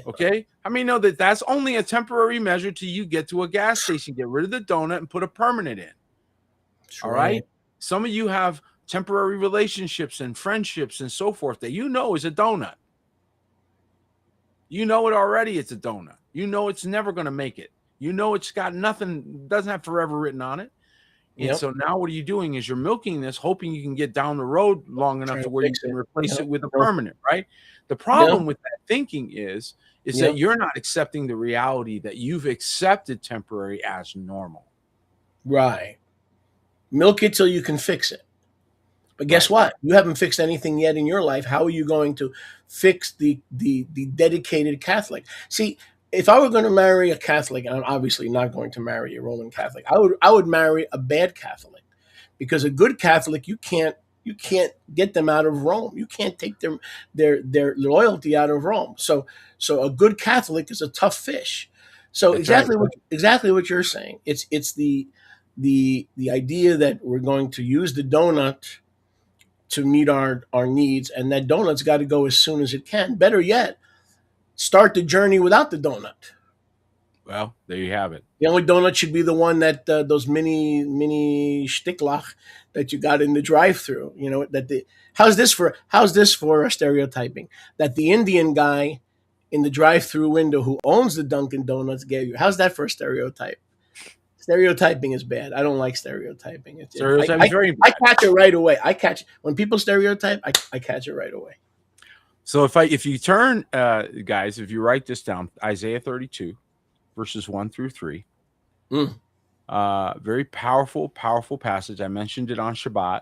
Speaker 2: Okay? I mean, know that that's only a temporary measure till you get to a gas station, get rid of the donut and put a permanent in. All right? Some of you have temporary relationships and friendships and so forth that is a donut. You know it already, it's a donut. You know it's never going to make it. You know it's got nothing, doesn't have forever written on it. And so now what are you doing is you're milking this, hoping you can get down the road long enough to where you can replace it with a permanent, right? The problem with that thinking is that you're not accepting the reality that you've accepted temporary as normal.
Speaker 1: Right. Milk it till you can fix it. But guess what? You haven't fixed anything yet in your life. How are you going to fix the dedicated Catholic? See, if I were going to marry a Catholic, and I'm obviously not going to marry a Roman Catholic, I would marry a bad Catholic, because a good Catholic, you can't get them out of Rome. You can't take their loyalty out of Rome. So a good Catholic is a tough fish. So
Speaker 2: That's right.
Speaker 1: exactly what you're saying. It's the idea that we're going to use the donut to meet our needs, and that donut's got to go as soon as it can. Better yet, start the journey without the donut.
Speaker 2: Well, there you have it.
Speaker 1: The only donut should be the one that those mini shtiklach that you got in the drive-through. You know that the how's this for a stereotyping that the Indian guy in the drive-through window who owns the Dunkin' Donuts gave you. How's that for a stereotype? Stereotyping is bad. I don't like stereotyping.
Speaker 2: Stereotype is very
Speaker 1: I
Speaker 2: bad.
Speaker 1: catch it right away. I catch when people stereotype. I catch it right away.
Speaker 2: So if you turn, guys, if you write this down, Isaiah 32, verses 1 through 3,
Speaker 1: Mm,
Speaker 2: very powerful, powerful passage. I mentioned it on Shabbat.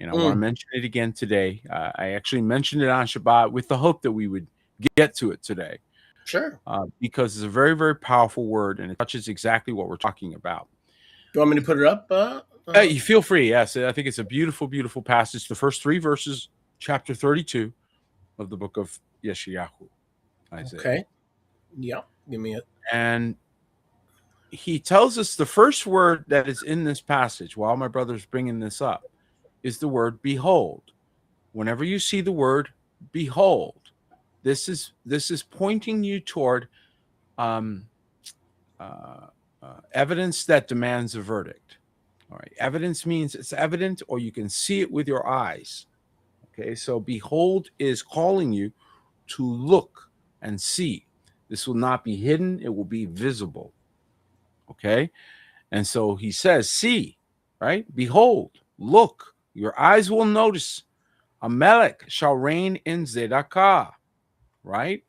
Speaker 2: I want to
Speaker 1: mm,
Speaker 2: mention it again today. I actually mentioned it on Shabbat with the hope that we would get to it today,
Speaker 1: sure.
Speaker 2: because it's a very, very powerful word, and it touches exactly what we're talking about.
Speaker 1: Do you want me to put it up?
Speaker 2: You feel free. Yes, I think it's a beautiful, beautiful passage. The first 3 verses, chapter 32 of the book of Yeshayahu, Isaiah.
Speaker 1: Okay. Yeah. Give me it.
Speaker 2: And he tells us the first word that is in this passage, while my brother's bringing this up, is the word behold. Whenever you see the word behold, this is pointing you toward evidence that demands a verdict. All right. Evidence means it's evident, or you can see it with your eyes. Okay. So behold is calling you to look and see. This will not be hidden. It will be visible. Okay. And so he says, see, right? Behold, look, your eyes will notice. Amalek shall reign in Zedekah, right?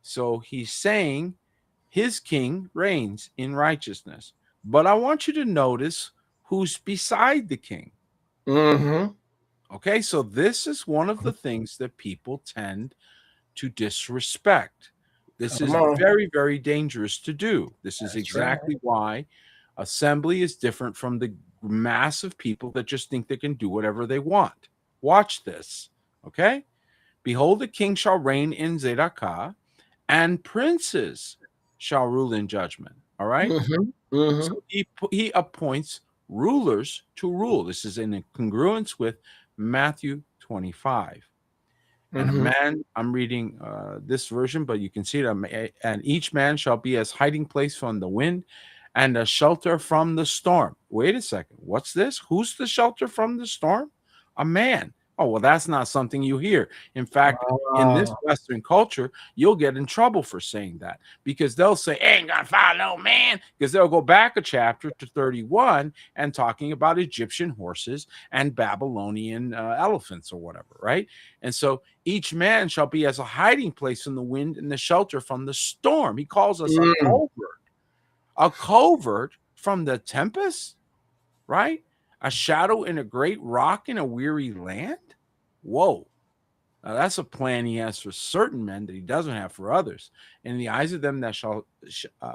Speaker 2: So he's saying his king reigns in righteousness. But I want you to notice who's beside the king.
Speaker 1: Mm-hmm.
Speaker 2: Okay, so this is one of the things that people tend to disrespect. This is
Speaker 1: Come on.
Speaker 2: very, very dangerous to do. This is
Speaker 1: That's right.
Speaker 2: exactly why assembly is different from the mass of people that just think they can do whatever they want. Watch this, okay? Behold, the king shall reign in Zedekah, and princes shall rule in judgment. All right?
Speaker 1: Mm-hmm. Mm-hmm.
Speaker 2: So he appoints rulers to rule. This is in congruence with Matthew 25. And a
Speaker 1: Mm-hmm.
Speaker 2: man, I'm reading this version, but you can see it. And each man shall be as hiding place from the wind and a shelter from the storm. Wait a second. What's this? Who's the shelter from the storm? A man. Oh, well, that's not something you hear. In fact, in this Western culture, you'll get in trouble for saying that, because they'll say, ain't gonna follow man, because they'll go back a chapter to 31 and talking about Egyptian horses and Babylonian elephants or whatever, right? And so each man shall be as a hiding place from the wind and the shelter from the storm. He calls us a covert from the tempest, right? A shadow in a great rock in a weary land. Whoa. Now that's a plan he has for certain men that he doesn't have for others. In the eyes of them that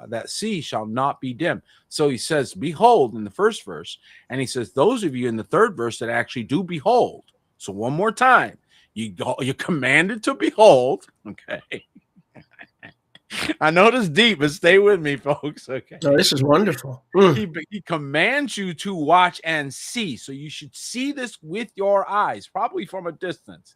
Speaker 2: that see shall not be dim. So he says, behold, in the first verse, and he says, those of you in the third verse that actually do behold. So one more time, you're commanded to behold. Okay. I know this deep, but stay with me, folks. Okay.
Speaker 1: Oh, this is wonderful.
Speaker 2: He commands you to watch and see. So you should see this with your eyes, probably from a distance.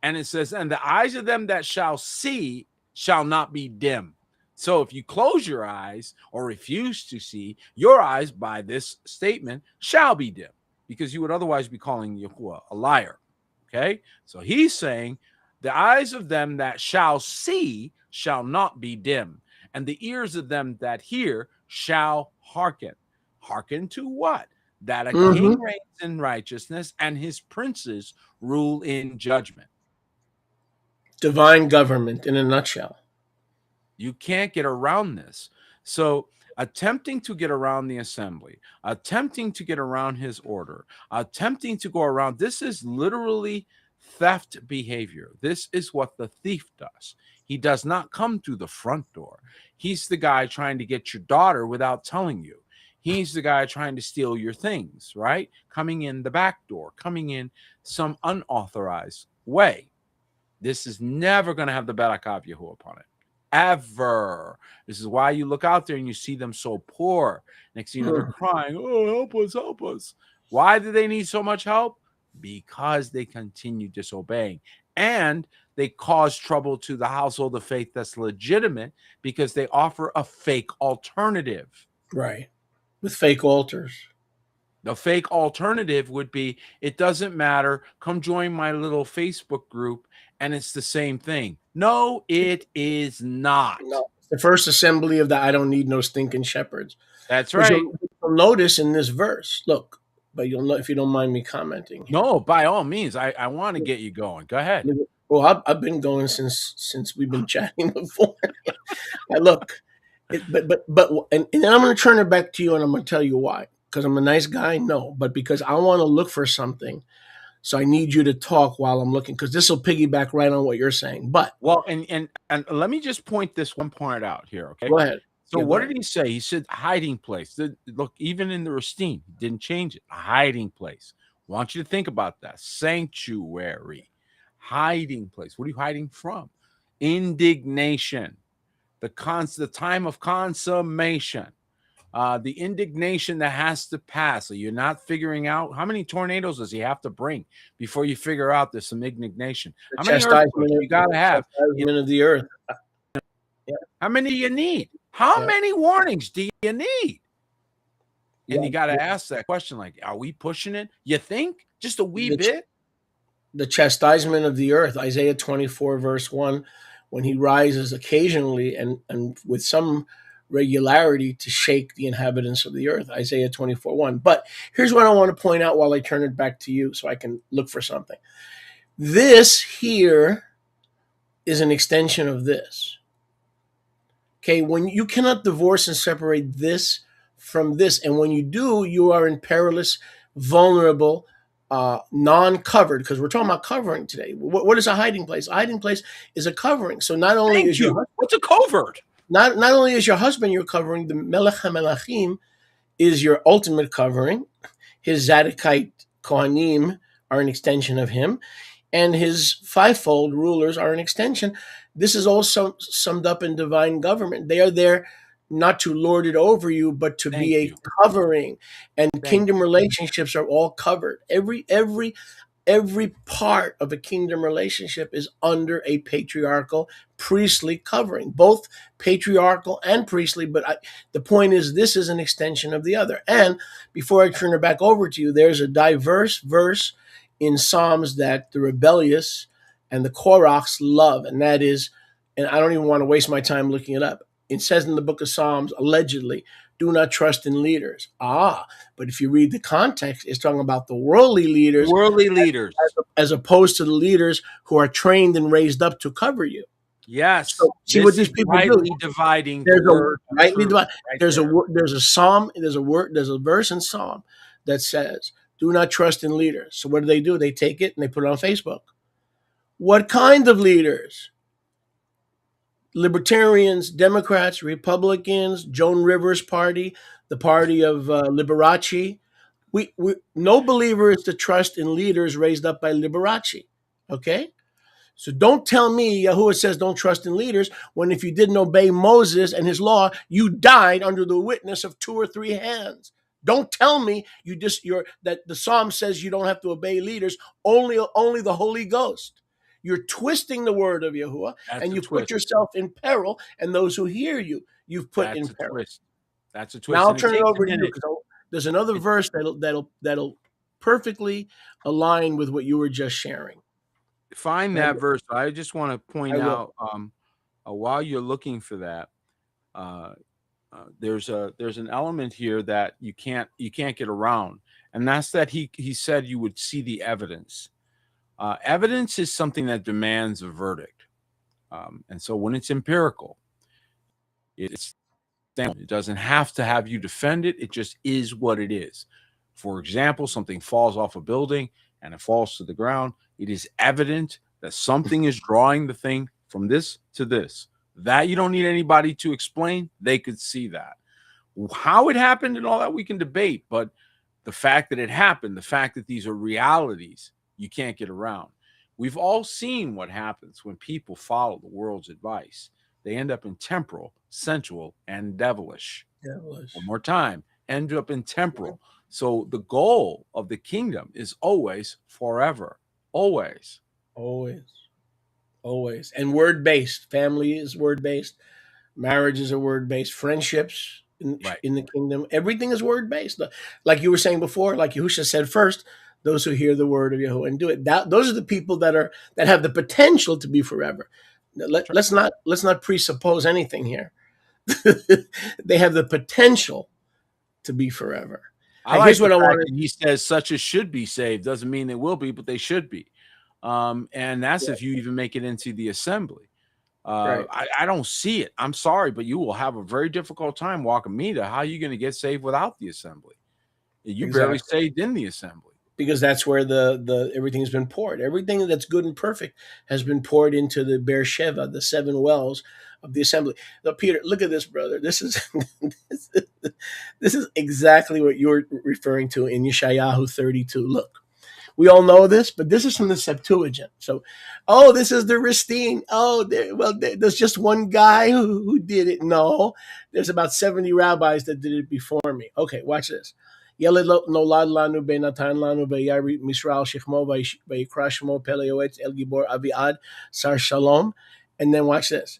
Speaker 2: And it says, and the eyes of them that shall see shall not be dim. So if you close your eyes or refuse to see, your eyes by this statement shall be dim, because you would otherwise be calling Yahuwah a liar. Okay. So he's saying the eyes of them that shall see shall not be dim, and the ears of them that hear shall hearken. Hearken to what? That a king reigns in righteousness and his princes rule in judgment.
Speaker 1: Divine government in a nutshell.
Speaker 2: You can't get around this. So attempting to get around the assembly, attempting to get around his order, attempting to go around, this is literally theft behavior. This is what the thief does. He does not come through the front door. He's the guy trying to get your daughter without telling you. He's the guy trying to steal your things, right? Coming in the back door, coming in some unauthorized way. This is never going to have the Barakah of Yahuwah upon it. ever. This is why you look out there and you see them so poor. Next thing you know, they're crying, oh, help us, help us. Why do they need so much help? Because they continue disobeying. And they cause trouble to the household of faith that's legitimate because they offer a fake alternative.
Speaker 1: Right. With fake altars.
Speaker 2: The fake alternative would be, it doesn't matter. Come join my little Facebook group, and it's the same thing. No, it is not.
Speaker 1: No. The first assembly of the I don't need no stinking shepherds.
Speaker 2: That's
Speaker 1: Which
Speaker 2: right.
Speaker 1: you'll notice in this verse. Look, but you'll know if you don't mind me commenting.
Speaker 2: No, by all means. I want to get you going. Go ahead.
Speaker 1: Well, I've been going since we've been chatting before. I look, and then I'm going to turn it back to you, and I'm going to tell you why. Because I'm a nice guy, no, but because I want to look for something. So I need you to talk while I'm looking, because this will piggyback right on what you're saying. But
Speaker 2: well, and let me just point this one point out here, okay?
Speaker 1: Go ahead.
Speaker 2: So what did he say? He said hiding place. Look, even in the Restine, he didn't change it. A hiding place. I want you to think about that. Sanctuary. Hiding place. What are you hiding from? Indignation. The time of consummation. The indignation that has to pass. So you're not figuring out how many tornadoes does he have to bring before you figure out there's some indignation. How many earthquakes you got to have?
Speaker 1: Of the earth.
Speaker 2: Yeah. How many do you need? How many warnings do you need? And you got to ask that question, like, are we pushing it? You think? Just a wee bit?
Speaker 1: The chastisement of the earth, Isaiah 24, verse 1, when he rises occasionally and with some regularity to shake the inhabitants of the earth, Isaiah 24, 1. But here's what I want to point out while I turn it back to you so I can look for something. This here is an extension of this. Okay, when you cannot divorce and separate this from this, and when you do, you are in perilous, vulnerable, non-covered, because we're talking about covering today. What is a hiding place? A hiding place is a covering. So not only is your
Speaker 2: what's a covert?
Speaker 1: Not only is your husband your covering, the Melech HaMelachim is your ultimate covering. His Zadokite Kohanim are an extension of him, and his fivefold rulers are an extension. This is also summed up in divine government. They are there not to lord it over you, but to be a covering. And kingdom relationships are all covered. Every part of a kingdom relationship is under a patriarchal, priestly covering, both patriarchal and priestly. But the point is, this is an extension of the other. And before I turn it back over to you, there's a diverse verse in Psalms that the rebellious and the Korachs love, and that is, and I don't even want to waste my time looking it up. It says in the book of Psalms, allegedly, do not trust in leaders. But if you read the context, it's talking about the worldly leaders. As opposed to the leaders who are trained and raised up to cover you.
Speaker 2: Yes.
Speaker 1: So see what these people
Speaker 2: rightly
Speaker 1: do.
Speaker 2: Dividing.
Speaker 1: There's a psalm, there's a verse in Psalm that says, do not trust in leaders. So what do? They take it and they put it on Facebook. What kind of leaders? Libertarians, Democrats, Republicans, Joan Rivers' party, the party of Liberace. We no believer is to trust in leaders raised up by Liberace. Okay? So don't tell me Yahuwah says don't trust in leaders when if you didn't obey Moses and his law, you died under the witness of 2 or 3 hands. Don't tell me that the Psalm says you don't have to obey leaders, only the Holy Ghost. You're twisting the word of Yahuwah, and you put yourself in peril, and those who hear you, you've put in peril.
Speaker 2: That's a twist.
Speaker 1: Now I'll turn it over to you, because there's another verse that'll perfectly align with what you were just sharing.
Speaker 2: Find that verse. I just want to point out, while you're looking for that, there's an element here that you can't get around, and that's that he said you would see the evidence. Evidence is something that demands a verdict, and so when it's empirical, it doesn't have to have you defend it. It just is what it is. For example, something falls off a building and it falls to the ground. It is evident that something is drawing the thing from this to this. That you don't need anybody to explain. They could see that. How it happened and all that we can debate, but the fact that it happened, the fact that these are realities, you can't get around. We've all seen what happens when people follow the world's advice. they end up in temporal, sensual, and devilish.
Speaker 1: Devilish.
Speaker 2: One more time, end up in temporal. So the goal of the kingdom is always forever, always.
Speaker 1: Always. Always. And word based. Family is word based. Marriages are word based. Friendships
Speaker 2: Right.
Speaker 1: in the kingdom, everything is word based. Like you were saying before, like Yahusha said first, those who hear the word of Yahuwah and do it. Those are the people that have the potential to be forever. Let's not presuppose anything here. They have the potential to be forever.
Speaker 2: I
Speaker 1: Here's
Speaker 2: like the
Speaker 1: what I
Speaker 2: fact
Speaker 1: wanted.
Speaker 2: that he says such as should be saved. Doesn't mean they will be, but they should be. And that's if you even make it into the assembly.
Speaker 1: Right.
Speaker 2: I don't see it. I'm sorry, but you will have a very difficult time walking me to how are you going to get saved without the assembly? You barely
Speaker 1: Exactly.
Speaker 2: saved in the assembly.
Speaker 1: Because that's where the everything's been poured. Everything that's good and perfect has been poured into the Beersheba, the seven wells of the assembly. Now, Peter, look at this, brother. This is this is exactly what you're referring to in Yeshayahu 32. Look, we all know this, but this is from the Septuagint. So, oh, this is the Ristine. Oh, there's just one guy who did it. No, there's about 70 rabbis that did it before me. Okay, watch this. ילד נולד לנו בנתן לנו בירי משral שכמו ויקרא שמו פלא יועץ El Gibor Aviad Sar Shalom. And then watch this.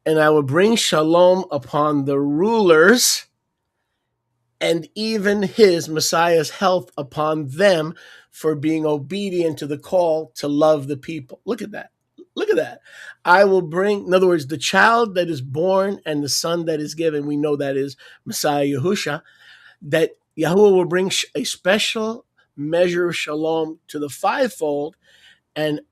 Speaker 1: And I will bring shalom upon the rulers and even his Messiah's health upon them for being obedient to the call to love the people. Look at that. Look at that. I will bring, in other words, the child that is born and the son that is given, we know that is Messiah Yahusha, that Yahuwah will bring a special measure of shalom to the fivefold and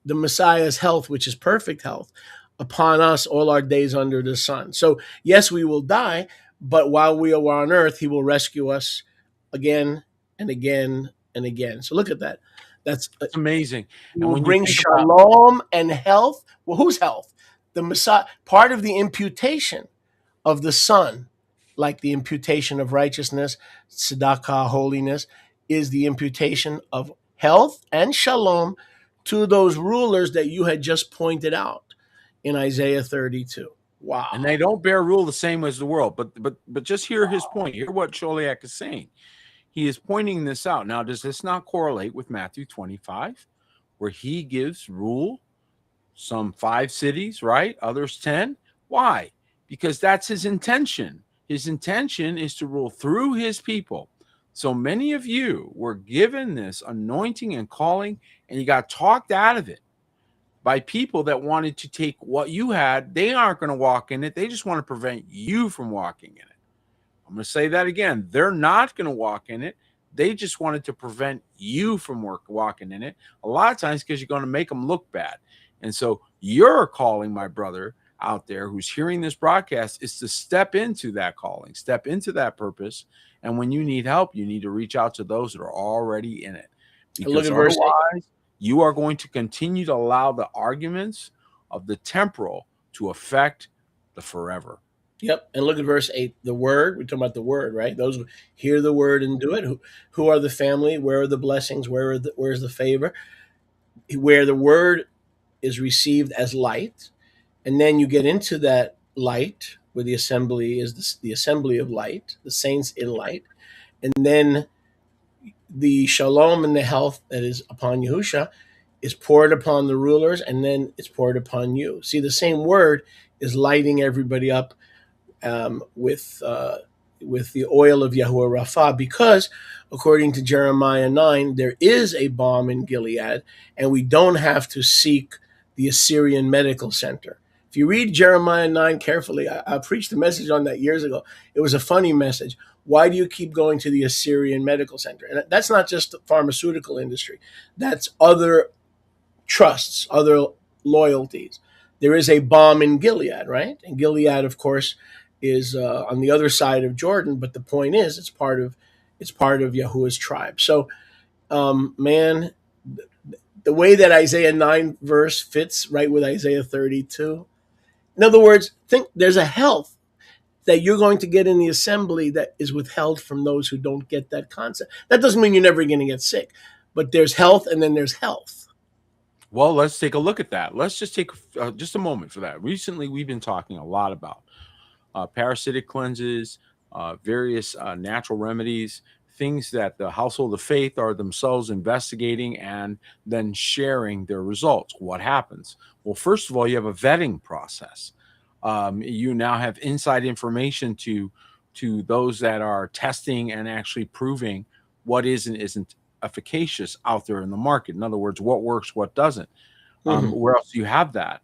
Speaker 1: the Messiah's health, which is perfect health, upon us all our days under the sun. So, yes, we will die, but while we are on earth, he will rescue us again and again and again. So look at that. That's
Speaker 2: It's amazing.
Speaker 1: he
Speaker 2: And
Speaker 1: will
Speaker 2: when you
Speaker 1: bring
Speaker 2: think about
Speaker 1: shalom and health. Well, whose health? The Messiah. Part of the imputation of the Son, like the imputation of righteousness, tzedakah, holiness, is the imputation of health and shalom to those rulers that you had just pointed out in Isaiah 32. Wow.
Speaker 2: and they don't bear rule the same as the world, but just hear his point. Hear what Choliak is saying. He is pointing this out. Now, does this not correlate with Matthew 25, where he gives rule some 5 cities, right? Others 10. Why? Because that's his intention. His intention is to rule through his people. So many of you were given this anointing and calling, and you got talked out of it by people that wanted to take what you had. They aren't going to walk in it. They just want to prevent you from walking in it. I'm going to say that again. They're not going to walk in it. They just wanted to prevent you from walking in it. A lot of times because you're going to make them look bad. And so your calling, my brother out there who's hearing this broadcast, is to step into that calling, step into that purpose. And when you need help, you need to reach out to those that are already in it. Because otherwise, you are going to continue to allow the arguments of the temporal to affect the forever.
Speaker 1: Yep. And look at verse 8. The word, we're talking about the word, right? Those who hear the word and do it. Who are the family? Where are the blessings? Where's the favor? Where the word is received as light. And then you get into that light where the assembly is the assembly of light, the saints in light. And then the shalom and the health that is upon Yahusha is poured upon the rulers, and then it's poured upon you. See, the same word is lighting everybody up with the oil of Yahuwah Rapha, because according to Jeremiah 9, there is a balm in Gilead, and we don't have to seek the Assyrian medical center. If you read Jeremiah 9 carefully, I preached a message on that years ago. It was a funny message. Why do you keep going to the Assyrian medical center? And that's not just the pharmaceutical industry. That's other trusts, other loyalties. There is a balm in Gilead, right? And Gilead, of course, is on the other side of Jordan. But the point is, it's part of Yahuwah's tribe. So, man, the way that Isaiah 9 verse fits right with Isaiah 32. In other words, think there's a health that you're going to get in the assembly that is withheld from those who don't get that concept. That doesn't mean you're never going to get sick, but there's health and then there's health.
Speaker 2: Well, let's take a look at that. Let's just take just a moment for that. Recently, we've been talking a lot about parasitic cleanses, various natural remedies, things that the household of faith are themselves investigating and then sharing their results. What happens? Well, first of all, you have a vetting process. You now have inside information to those that are testing and actually proving what is and isn't efficacious out there in the market. In other words, what works, what doesn't.
Speaker 1: Hmm.
Speaker 2: Where else do you have that?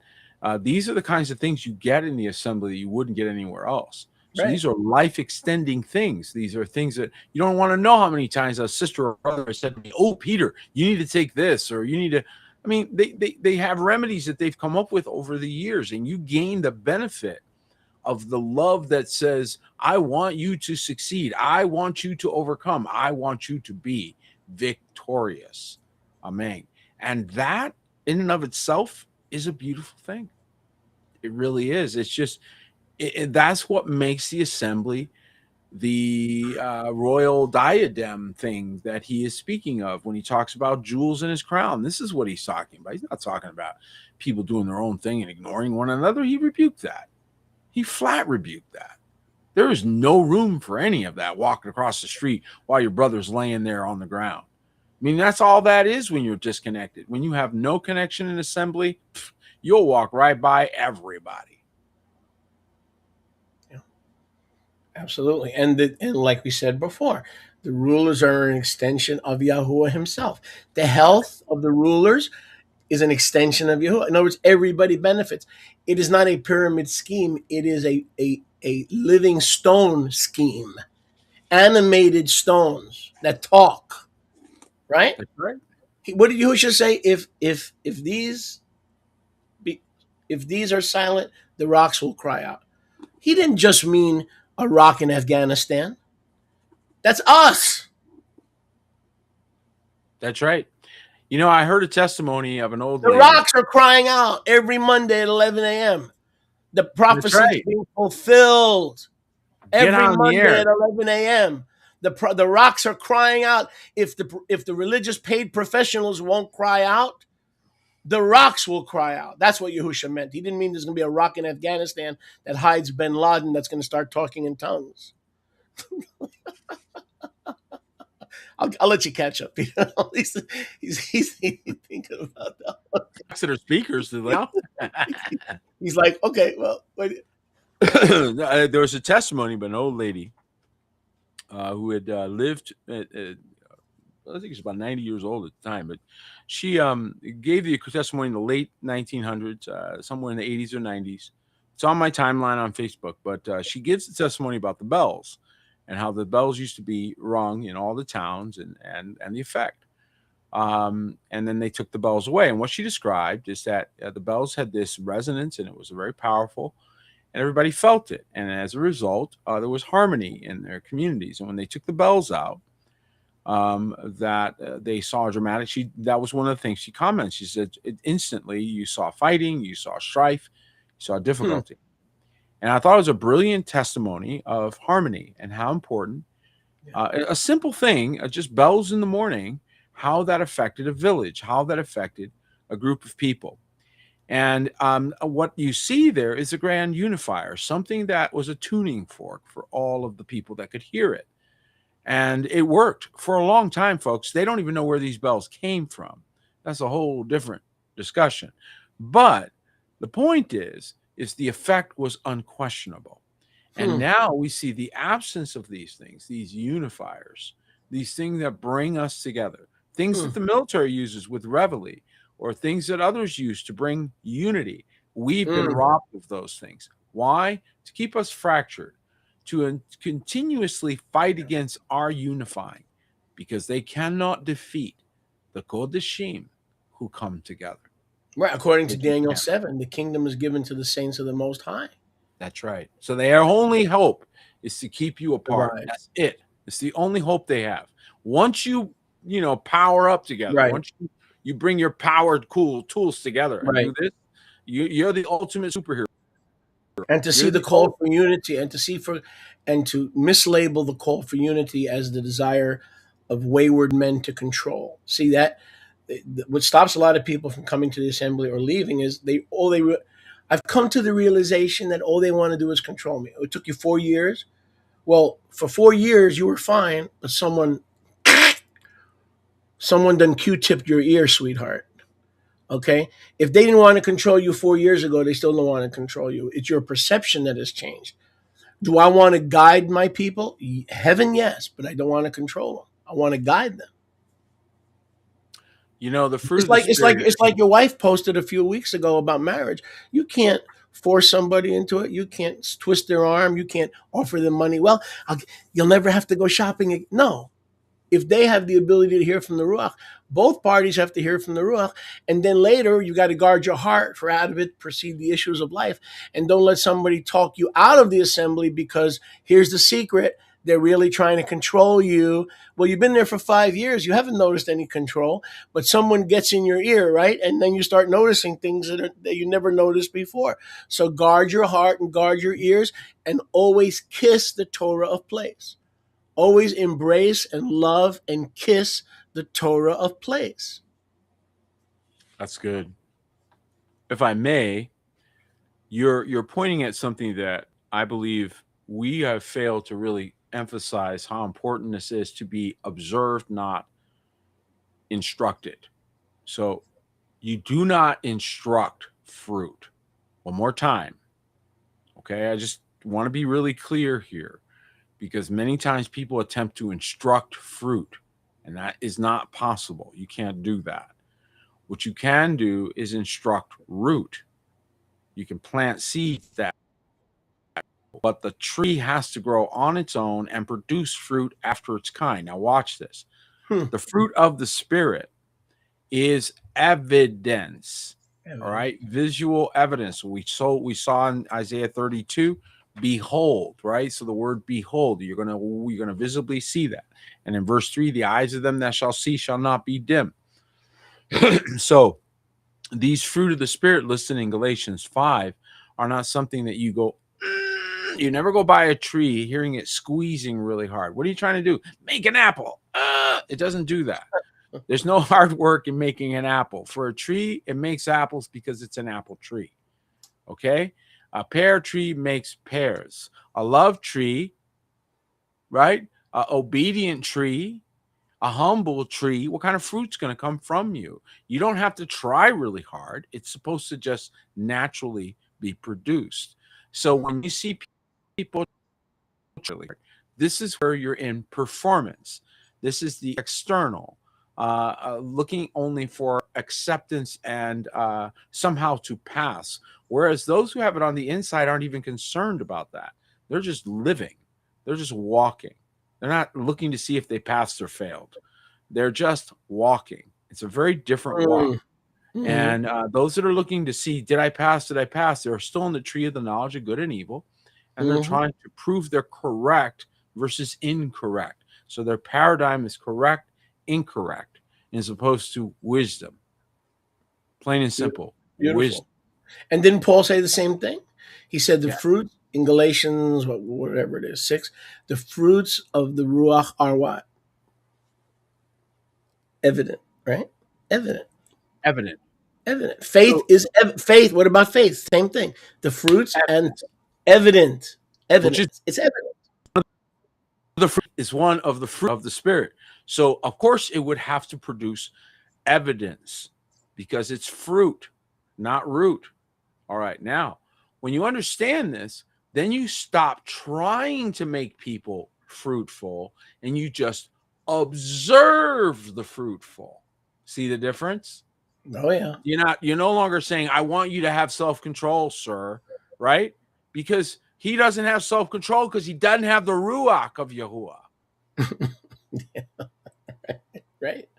Speaker 2: These are the kinds of things you get in the assembly that you wouldn't get anywhere else. So
Speaker 1: Right.
Speaker 2: these are life extending things. These are things that you don't want to know how many times a sister or brother has said to me, "Oh, Peter, you need to take this," or "You need to." I mean, they have remedies that they've come up with over the years, and you gain the benefit of the love that says, "I want you to succeed. I want you to overcome. I want you to be victorious." Amen. And that in and of itself is a beautiful thing. It really is. It's just that's what makes the assembly the royal diadem thing that he is speaking of when he talks about jewels in his crown. This is what he's talking about. He's not talking about people doing their own thing and ignoring one another. He rebuked that. He flat rebuked that. There is no room for any of that walking across the street while your brother's laying there on the ground. I mean, that's all that is when you're disconnected. When you have no connection in assembly, you'll walk right by everybody.
Speaker 1: Yeah, absolutely. And like we said before, the rulers are an extension of Yahuwah himself. The health of the rulers is an extension of Yahuwah. In other words, everybody benefits. It is not a pyramid scheme. It is a living stone scheme, animated stones that talk. Right?
Speaker 2: That's right.
Speaker 1: What did Yahushua say? If be, if these are silent, the rocks will cry out. He didn't just mean a rock in Afghanistan. That's us.
Speaker 2: That's right. You know, I heard a testimony of an old
Speaker 1: The
Speaker 2: lady.
Speaker 1: rocks are crying out every Monday at 11 a.m. The
Speaker 2: That's
Speaker 1: prophecy is
Speaker 2: right.
Speaker 1: being fulfilled
Speaker 2: Get
Speaker 1: every
Speaker 2: on the
Speaker 1: Monday
Speaker 2: air.
Speaker 1: at 11 a.m. The rocks are crying out. If the religious paid professionals won't cry out, the rocks will cry out. That's what Yahusha meant. He didn't mean there's going to be a rock in Afghanistan that hides bin Laden that's going to start talking in tongues. I'll let you catch up. He's thinking about that.
Speaker 2: That are speakers.
Speaker 1: He's like, okay, well, wait.
Speaker 2: There was a testimony of an old lady who had lived I think she's about 90 years old at the time, but she gave the testimony in the late 1900s, somewhere in the 80s or 90s. It's on my timeline on Facebook, but she gives the testimony about the bells and how the bells used to be rung in all the towns and the effect. And then they took the bells away. And what she described is that the bells had this resonance and it was very powerful and everybody felt it. And as a result, there was harmony in their communities. And when they took the bells out, that they saw a dramatic. That was one of the things she commented. She said instantly you saw fighting, you saw strife, you saw difficulty, and I thought it was a brilliant testimony of harmony and how important a simple thing, just bells in the morning, how that affected a village, how that affected a group of people. And what you see there is a grand unifier, something that was a tuning fork for all of the people that could hear it. And it worked for a long time, folks. They don't even know where these bells came from. That's a whole different discussion. But the point is the effect was unquestionable. And now we see the absence of these things, these unifiers, these things that bring us together, things that the military uses with reveille, or things that others use to bring unity. We've been robbed of those things. Why? To keep us fractured, to continuously fight against our unifying, because they cannot defeat the Kodeshim who come together.
Speaker 1: Right, according to Daniel 7, the kingdom is given to the saints of the Most High.
Speaker 2: That's right. So their only hope is to keep you apart.
Speaker 1: Right.
Speaker 2: That's it. It's the only hope they have. Once you power up together,
Speaker 1: Right.
Speaker 2: once you bring your powered cool tools together and
Speaker 1: Right.
Speaker 2: do this, you're the ultimate superhero.
Speaker 1: And to see the call for unity, and to mislabel the call for unity as the desire of wayward men to control. See that what stops a lot of people from coming to the assembly or leaving is I've come to the realization that all they want to do is control me. It took you 4 years. Well, for 4 years you were fine, but someone done Q-tipped your ear, sweetheart. Okay, if they didn't want to control you 4 years ago, they still don't want to control you. It's your perception that has changed. Do I want to guide my people? Heaven, yes, but I don't want to control them. I want to guide them.
Speaker 2: You know, the fruit
Speaker 1: It's
Speaker 2: of the
Speaker 1: like
Speaker 2: spirit.
Speaker 1: it's like your wife posted a few weeks ago about marriage. You can't force somebody into it. You can't twist their arm. You can't offer them money. Well, you'll never have to go shopping. No, if they have the ability to hear from the Ruach, both parties have to hear from the Ruach. And then later, you got to guard your heart, for out of it proceed the issues of life. And don't let somebody talk you out of the assembly, because here's the secret: they're really trying to control you. Well, you've been there for 5 years. You haven't noticed any control, but someone gets in your ear, right? And then you start noticing things that you never noticed before. So guard your heart and guard your ears, and always kiss the Torah of place. Always embrace and love and kiss the Torah of place.
Speaker 2: That's good. If I may, you're pointing at something that I believe we have failed to really emphasize how important this is, to be observed, not instructed. So you do not instruct fruit. One more time. Okay, I just want to be really clear here, because many times people attempt to instruct fruit, and that is not possible. You can't do that. What you can do is instruct root. You can plant seeds that, but the tree has to grow on its own and produce fruit after its kind. Now watch this. The fruit of the Spirit is evidence. All right, visual evidence. We saw in Isaiah 32, behold, right? So the word behold, you're gonna visibly see that. And in verse 3, the eyes of them that shall see shall not be dim. So these fruit of the Spirit listed in Galatians 5 are not something that you go, you never go by a tree hearing it squeezing really hard. What are you trying to do? Make an apple. It doesn't do that. There's no hard work in making an apple. For a tree, it makes apples because it's an apple tree. Okay? A pear tree makes pears. A love tree, right? An obedient tree, a humble tree. What kind of fruit's going to come from you? You don't have to try really hard. It's supposed to just naturally be produced. So when you see people, this is where you're in performance. This is the external. Looking only for acceptance and somehow to pass. Whereas those who have it on the inside aren't even concerned about that. They're just living. They're just walking. They're not looking to see if they passed or failed. They're just walking. It's a very different walk. Mm-hmm. And those that are looking to see, did I pass? Did I pass? They're still in the tree of the knowledge of good and evil. And they're trying to prove they're correct versus incorrect. So their paradigm is correct, incorrect, as opposed to wisdom. Plain and simple.
Speaker 1: Beautiful.
Speaker 2: Wisdom.
Speaker 1: And didn't Paul say the same thing? He said the fruit in Galatians, whatever it is, 6, the fruits of the Ruach are what? Evident, right? Evident. Faith is faith. What about faith? Same thing. The fruits and evident. Evidence. It's evident.
Speaker 2: The fruit is one of the fruit of the Spirit. So, of course, it would have to produce evidence because it's fruit, not root. All right. Now, when you understand this, then you stop trying to make people fruitful and you just observe the fruitful. See the difference?
Speaker 1: Oh, yeah.
Speaker 2: You're no longer saying, I want you to have self-control, sir, right? Because he doesn't have self-control because he doesn't have the Ruach of Yahuwah.
Speaker 1: Right.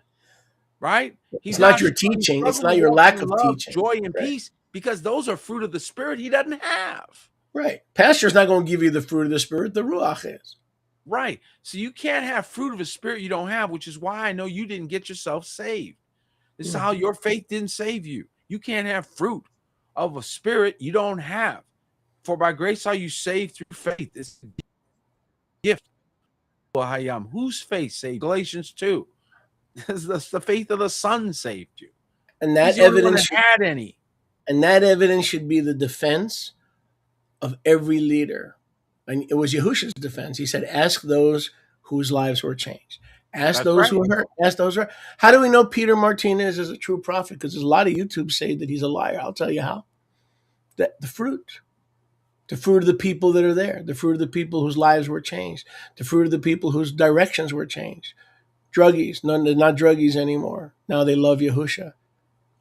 Speaker 2: Right?
Speaker 1: It's not your teaching. It's not your lack of teaching.
Speaker 2: Joy and peace, because those are fruit of the Spirit he doesn't have.
Speaker 1: Right. Pastor's not going to give you the fruit of the Spirit. The Ruach is.
Speaker 2: Right. So you can't have fruit of a spirit you don't have, which is why I know you didn't get yourself saved. This is how your faith didn't save you. You can't have fruit of a spirit you don't have. For by grace are you saved through faith. It's a gift. Whose faith saved? Galatians 2. The faith of the Son saved you.
Speaker 1: And
Speaker 2: He's
Speaker 1: that
Speaker 2: the only one
Speaker 1: evidence
Speaker 2: that had any.
Speaker 1: and that evidence should be the defense of every leader. And it was Yahushua's defense. He said, ask those whose lives were changed. Ask
Speaker 2: That's
Speaker 1: those
Speaker 2: right.
Speaker 1: who are hurt. Ask those who are. How do we know Peter Martinez is a true prophet? Because there's a lot of YouTube say that he's a liar. I'll tell you how. The fruit. The fruit of the people that are there. The fruit of the people whose lives were changed. The fruit of the people whose directions were changed. Druggies. No, they're not druggies anymore. Now they love Yahushua.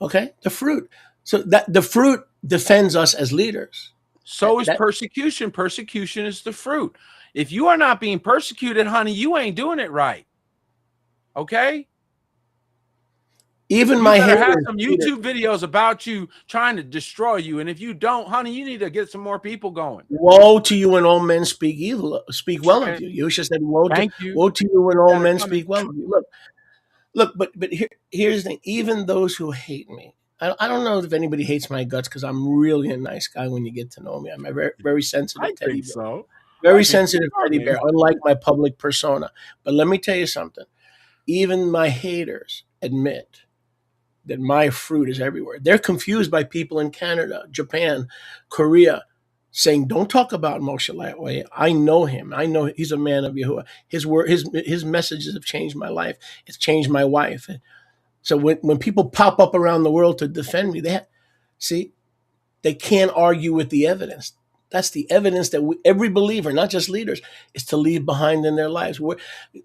Speaker 1: Okay? The fruit. So that the fruit defends us as leaders.
Speaker 2: So is persecution. Persecution is the fruit. If you are not being persecuted, honey, you ain't doing it right. Okay?
Speaker 1: Even
Speaker 2: you
Speaker 1: my
Speaker 2: better
Speaker 1: haters,
Speaker 2: have some YouTube videos about you trying to destroy you. And if you don't, honey, you need to get some more people going.
Speaker 1: Woe to you when all men speak well of you. Yahushua said, woe to you when all men speak well of you. Look, but here's the thing. Even those who hate me, I don't know if anybody hates my guts because I'm really a nice guy when you get to know me. I'm a very, very sensitive teddy bear.
Speaker 2: So.
Speaker 1: Very sensitive teddy bear, unlike my public persona. But let me tell you something. Even my haters admit that my fruit is everywhere. They're confused by people in Canada, Japan, Korea, saying, don't talk about Moshe that way. I know him. I know he's a man of Yahuwah. His messages have changed my life. It's changed my wife. So when people pop up around the world to defend me, they can't argue with the evidence. That's the evidence that every believer, not just leaders, is to leave behind in their lives.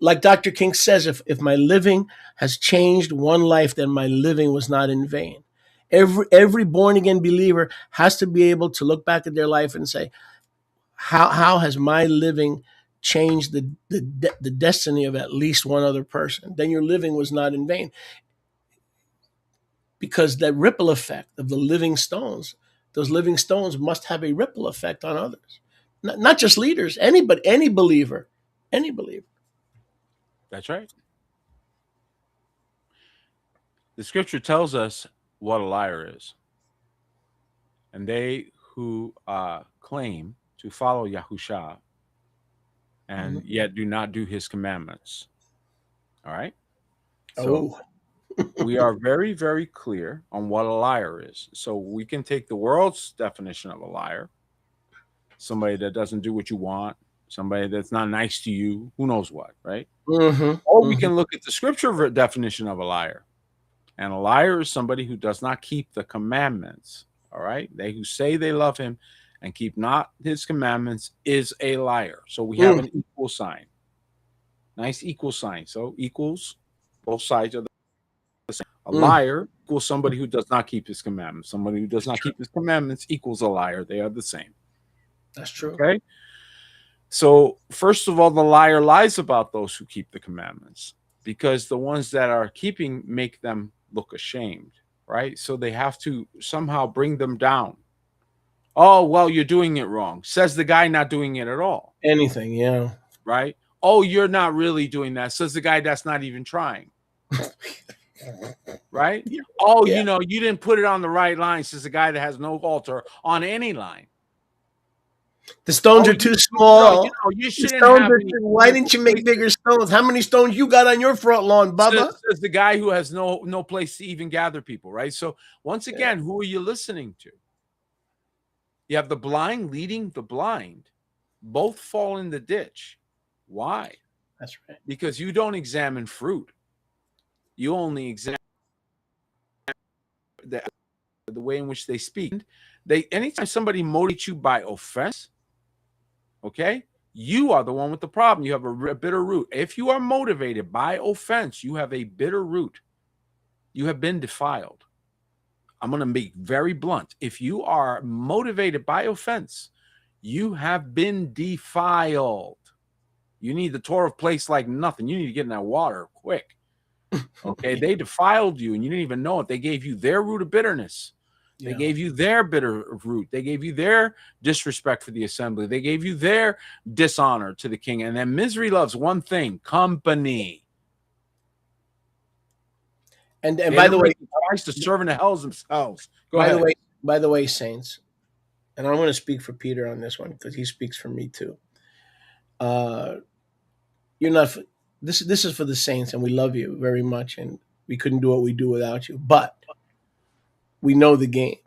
Speaker 1: Like Dr. King says, if my living has changed one life, then my living was not in vain. Every born-again believer has to be able to look back at their life and say, how has my living changed the destiny of at least one other person? Then your living was not in vain. Because that ripple effect of the living stones, those living stones must have a ripple effect on others. Not just leaders, any believer. Any believer.
Speaker 2: That's right. The scripture tells us what a liar is. And they who claim to follow Yahushua and yet do not do his commandments. All right? So we are very, very clear on what a liar is. So we can take the world's definition of a liar. Somebody that doesn't do what you want, somebody that's not nice to you, who knows what, right? Or we can look at the scripture definition of a liar. And a liar is somebody who does not keep the commandments, all right? They who say they love him and keep not his commandments is a liar. So we have an equal sign. Nice equal sign. So equals, both sides are the same. A liar equals somebody who does not keep his commandments. Somebody who does not keep his commandments equals a liar. They are the same.
Speaker 1: That's true.
Speaker 2: Okay? So first of all, the liar lies about those who keep the commandments because the ones that are keeping make them look ashamed, right? So they have to somehow bring them down. Oh, well, you're doing it wrong, says the guy not doing it at all.
Speaker 1: Anything, yeah.
Speaker 2: Right? Oh, you're not really doing that, says the guy that's not even trying. Right? Yeah. Oh, yeah. You know, you didn't put it on the right line, says the guy that has no altar on any line.
Speaker 1: The stones are too small.
Speaker 2: You know, you shouldn't have
Speaker 1: why didn't you make bigger stones? How many stones you got on your front lawn, Bubba?
Speaker 2: Says the guy who has no place to even gather people, right? So once again, who are you listening to? You have the blind leading the blind. Both fall in the ditch. Why?
Speaker 1: That's right.
Speaker 2: Because you don't examine fruit. You only examine the way in which they speak. Anytime somebody motivates you by offense, okay, you are the one with the problem. You have a bitter root. If you are motivated by offense, you have a bitter root. You have been defiled. I'm going to be very blunt. If you are motivated by offense, you have been defiled. You need the Torah of place like nothing. You need to get in that water quick. Okay, they defiled you and you didn't even know it. They gave you their root of bitterness. They gave you their bitter root. They gave you their disrespect for the assembly. They gave you their dishonor to the king. And then misery loves one thing: company.
Speaker 1: And by the way,
Speaker 2: Christ, the servant of hells themselves.
Speaker 1: By the way, saints, and I'm going to speak for Peter on this one because he speaks for me too. You're not. This is for the saints, and we love you very much, and we couldn't do what we do without you. But we know the game.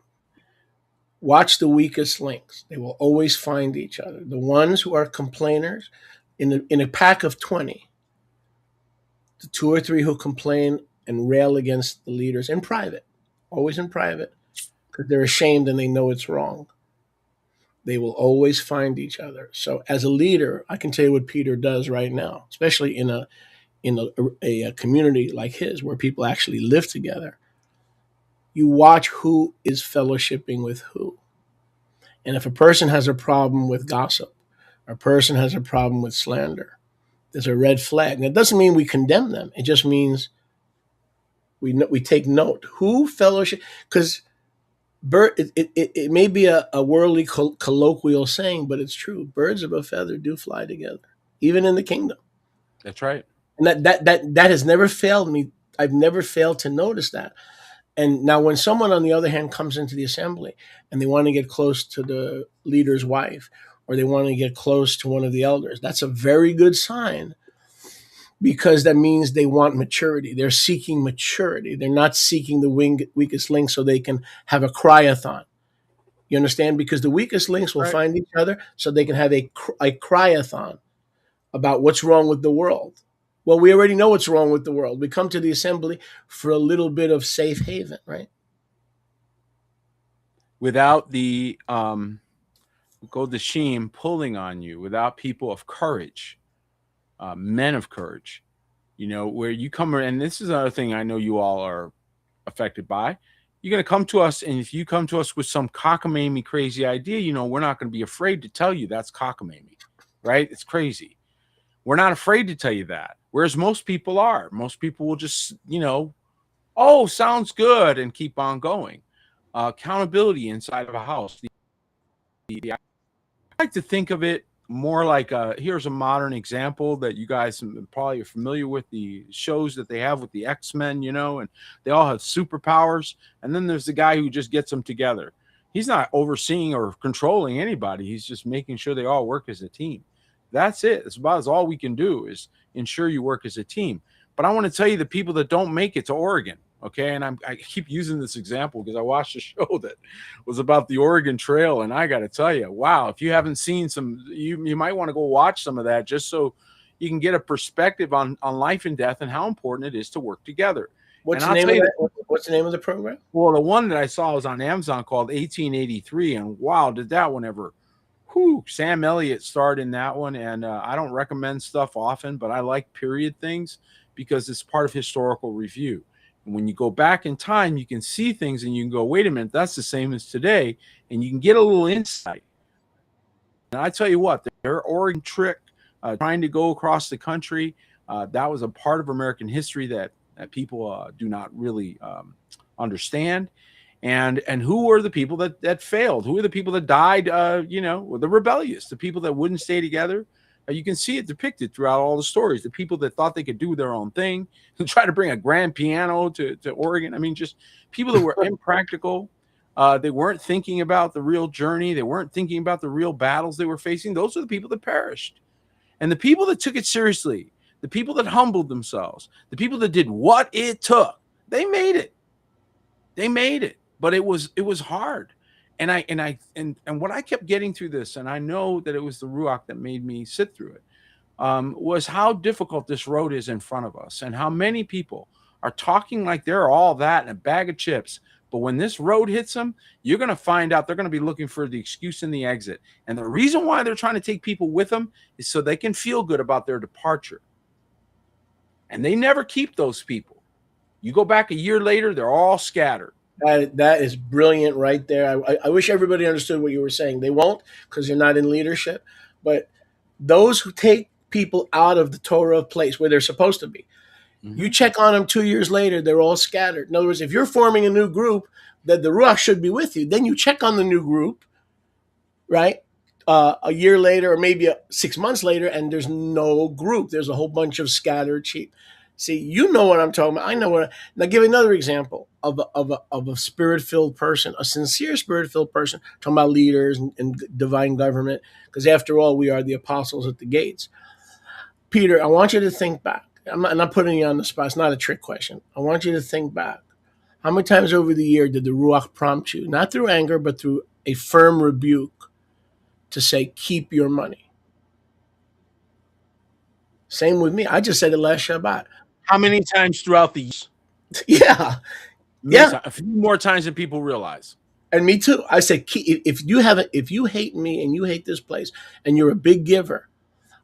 Speaker 1: Watch the weakest links. They will always find each other. The ones who are complainers, in a pack of 20, the 2 or 3 who complain and rail against the leaders in private, always in private, because they're ashamed and they know it's wrong. They will always find each other. So as a leader, I can tell you what Peter does right now, especially in a community like his where people actually live together. You watch who is fellowshipping with who. And if a person has a problem with gossip, a person has a problem with slander, there's a red flag. And it doesn't mean we condemn them. It just means we take note. Who fellowship? Because it may be a worldly colloquial saying, but it's true. Birds of a feather do fly together, even in the kingdom.
Speaker 2: That's right.
Speaker 1: And that has never failed me. I've never failed to notice that. And now when someone, on the other hand, comes into the assembly and they want to get close to the leader's wife, or they want to get close to one of the elders, that's a very good sign, because that means they want maturity. They're seeking maturity. They're not seeking the weakest link so they can have a cryathon. You understand? Because the weakest links will find each other so they can have a cryathon about what's wrong with the world. Well, we already know what's wrong with the world. We come to the assembly for a little bit of safe haven, right?
Speaker 2: Without the Godashim pulling on you, without people of courage, men of courage, where you come, and this is another thing I know you all are affected by. You're going to come to us, and if you come to us with some cockamamie crazy idea, we're not going to be afraid to tell you that's cockamamie, right? It's crazy. We're not afraid to tell you that. Whereas most people are. Most people will just, oh, sounds good, and keep on going. Accountability inside of a house. I like to think of it more like here's a modern example that you guys probably are familiar with, the shows that they have with the X-Men, and they all have superpowers. And then there's the guy who just gets them together. He's not overseeing or controlling anybody. He's just making sure they all work as a team. That's it. It's about all we can do is ensure you work as a team. But I want to tell you the people that don't make it to Oregon, okay? And I keep using this example because I watched a show that was about the Oregon Trail, and I got to tell you, wow, if you haven't seen some, you might want to go watch some of that just so you can get a perspective on life and death and how important it is to work together.
Speaker 1: What's the name of the program?
Speaker 2: Well, the one that I saw was on Amazon called 1883, and wow, did that one ever... Sam Elliott starred in that one, and I don't recommend stuff often, but I like period things because it's part of historical review. And when you go back in time, you can see things and you can go, wait a minute, that's the same as today, and you can get a little insight. And I tell you what, their Oregon trick, trying to go across the country, that was a part of American history that people do not really understand. And who were the people that failed? Who are the people that died? The rebellious, the people that wouldn't stay together. You can see it depicted throughout all the stories. The people that thought they could do their own thing, who tried to bring a grand piano to Oregon. I mean, just people that were impractical. They weren't thinking about the real journey. They weren't thinking about the real battles they were facing. Those are the people that perished. And the people that took it seriously, the people that humbled themselves, the people that did what it took, they made it. They made it. But it was hard. And what I kept getting through this, and I know that it was the Ruach that made me sit through it, was how difficult this road is in front of us, and how many people are talking like they're all that and a bag of chips. But when this road hits them, you're going to find out they're going to be looking for the excuse and the exit. And the reason why they're trying to take people with them is so they can feel good about their departure. And they never keep those people. You go back a year later, they're all scattered.
Speaker 1: That is brilliant right there. I wish everybody understood what you were saying. They won't, because you're not in leadership. But those who take people out of the Torah place where they're supposed to be, you check on them 2 years later, they're all scattered. In other words, if you're forming a new group, that the Ruach should be with you, then you check on the new group, right? A year later, or maybe 6 months later, and there's no group. There's a whole bunch of scattered sheep. See, you know what I'm talking about. I know what. Now, give another example of a spirit-filled person, a sincere spirit-filled person. Talking about leaders and divine government, because after all, we are the apostles at the gates. Peter, I want you to think back. I'm not putting you on the spot. It's not a trick question. I want you to think back. How many times over the year did the Ruach prompt you, not through anger, but through a firm rebuke, to say, keep your money? Same with me. I just said it last Shabbat.
Speaker 2: How many times throughout the years?
Speaker 1: Yeah.
Speaker 2: Many
Speaker 1: Yeah.
Speaker 2: times, a few more times than people realize.
Speaker 1: And me too. I said, if you hate me and you hate this place and you're a big giver.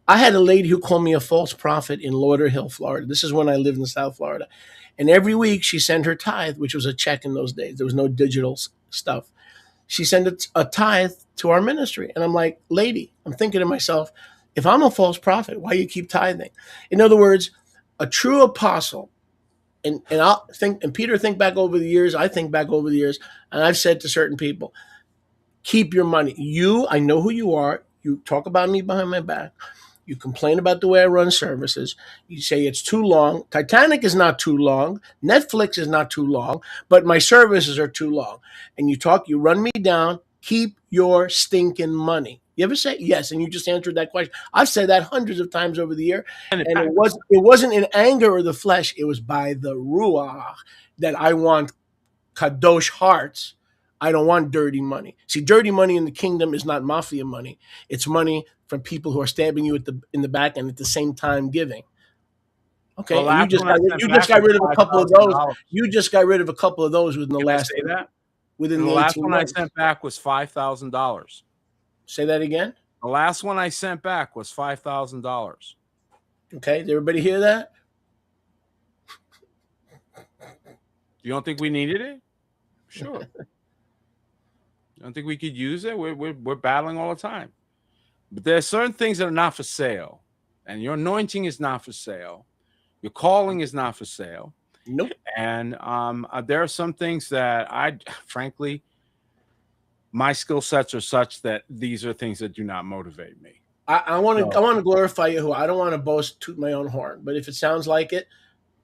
Speaker 1: I had a lady who called me a false prophet in Lauderhill, Florida. This is when I lived in South Florida. And every week she sent her tithe, which was a check in those days. There was no digital stuff. She sent a tithe to our ministry. And I'm like, lady, I'm thinking to myself, if I'm a false prophet, why you keep tithing? In other words, a true apostle, and I'll think, and Peter think back over the years, I think back over the years, and I've said to certain people, keep your money. I know who you are. You talk about me behind my back. You complain about the way I run services. You say it's too long. Titanic is not too long. Netflix is not too long, but my services are too long. And you run me down. Keep your stinking money. You ever say yes? And you just answered that question. I've said that hundreds of times over the year. And it wasn't in anger or the flesh. It was by the ruach that I want kadosh hearts. I don't want dirty money. See, dirty money in the kingdom is not mafia money. It's money from people who are stabbing you in the back and at the same time giving. Okay, and you just got rid of a couple of those. You just got rid of a couple of those within the last.
Speaker 2: Say that?
Speaker 1: Within
Speaker 2: the last one
Speaker 1: months.
Speaker 2: I sent back was $5,000.
Speaker 1: Say that again.
Speaker 2: The last one I sent back was $5,000.
Speaker 1: Okay, did everybody hear that?
Speaker 2: You don't think we needed it? Sure. I don't think we could use it. We're battling all the time. But there are certain things that are not for sale. And your anointing is not for sale. Your calling is not for sale.
Speaker 1: Nope.
Speaker 2: And there are some things that frankly, my skill sets are such that these are things that do not motivate me.
Speaker 1: I want to glorify Yahuwah. I don't want to boast, toot my own horn. But if it sounds like it,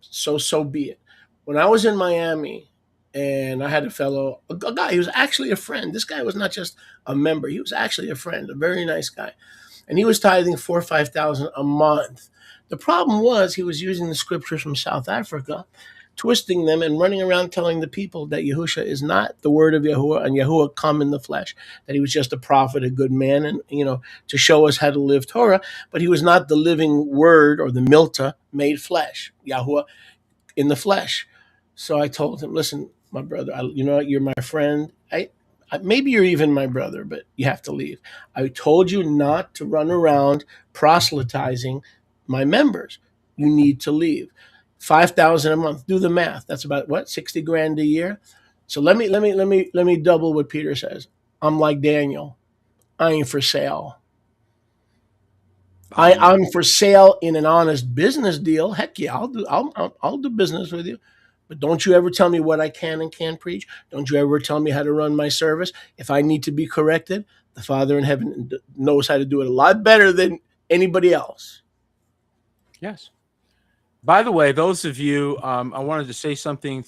Speaker 1: so be it. When I was in Miami, and I had a guy, he was actually a friend. This guy was not just a member. He was actually a friend, a very nice guy. And he was tithing $4,000 or $5,000 a month. The problem was he was using the scriptures from South Africa, twisting them and running around telling the people that Yahusha is not the word of Yahuwah and Yahuwah come in the flesh, that he was just a prophet, a good man, and, to show us how to live Torah, but he was not the living word or the milta made flesh, Yahuwah in the flesh. So I told him, listen, my brother, you're my friend. Maybe you're even my brother, but you have to leave. I told you not to run around proselytizing my members. You need to leave. $5,000 a month. Do the math. That's about what, $60,000 a year. So let me double what Peter says. I'm like Daniel. I ain't for sale. I'm for sale in an honest business deal. Heck yeah, I'll do business with you. But don't you ever tell me what I can and can't preach. Don't you ever tell me how to run my service. If I need to be corrected, the Father in heaven knows how to do it a lot better than anybody else.
Speaker 2: Yes. By the way, those of you, I wanted to say something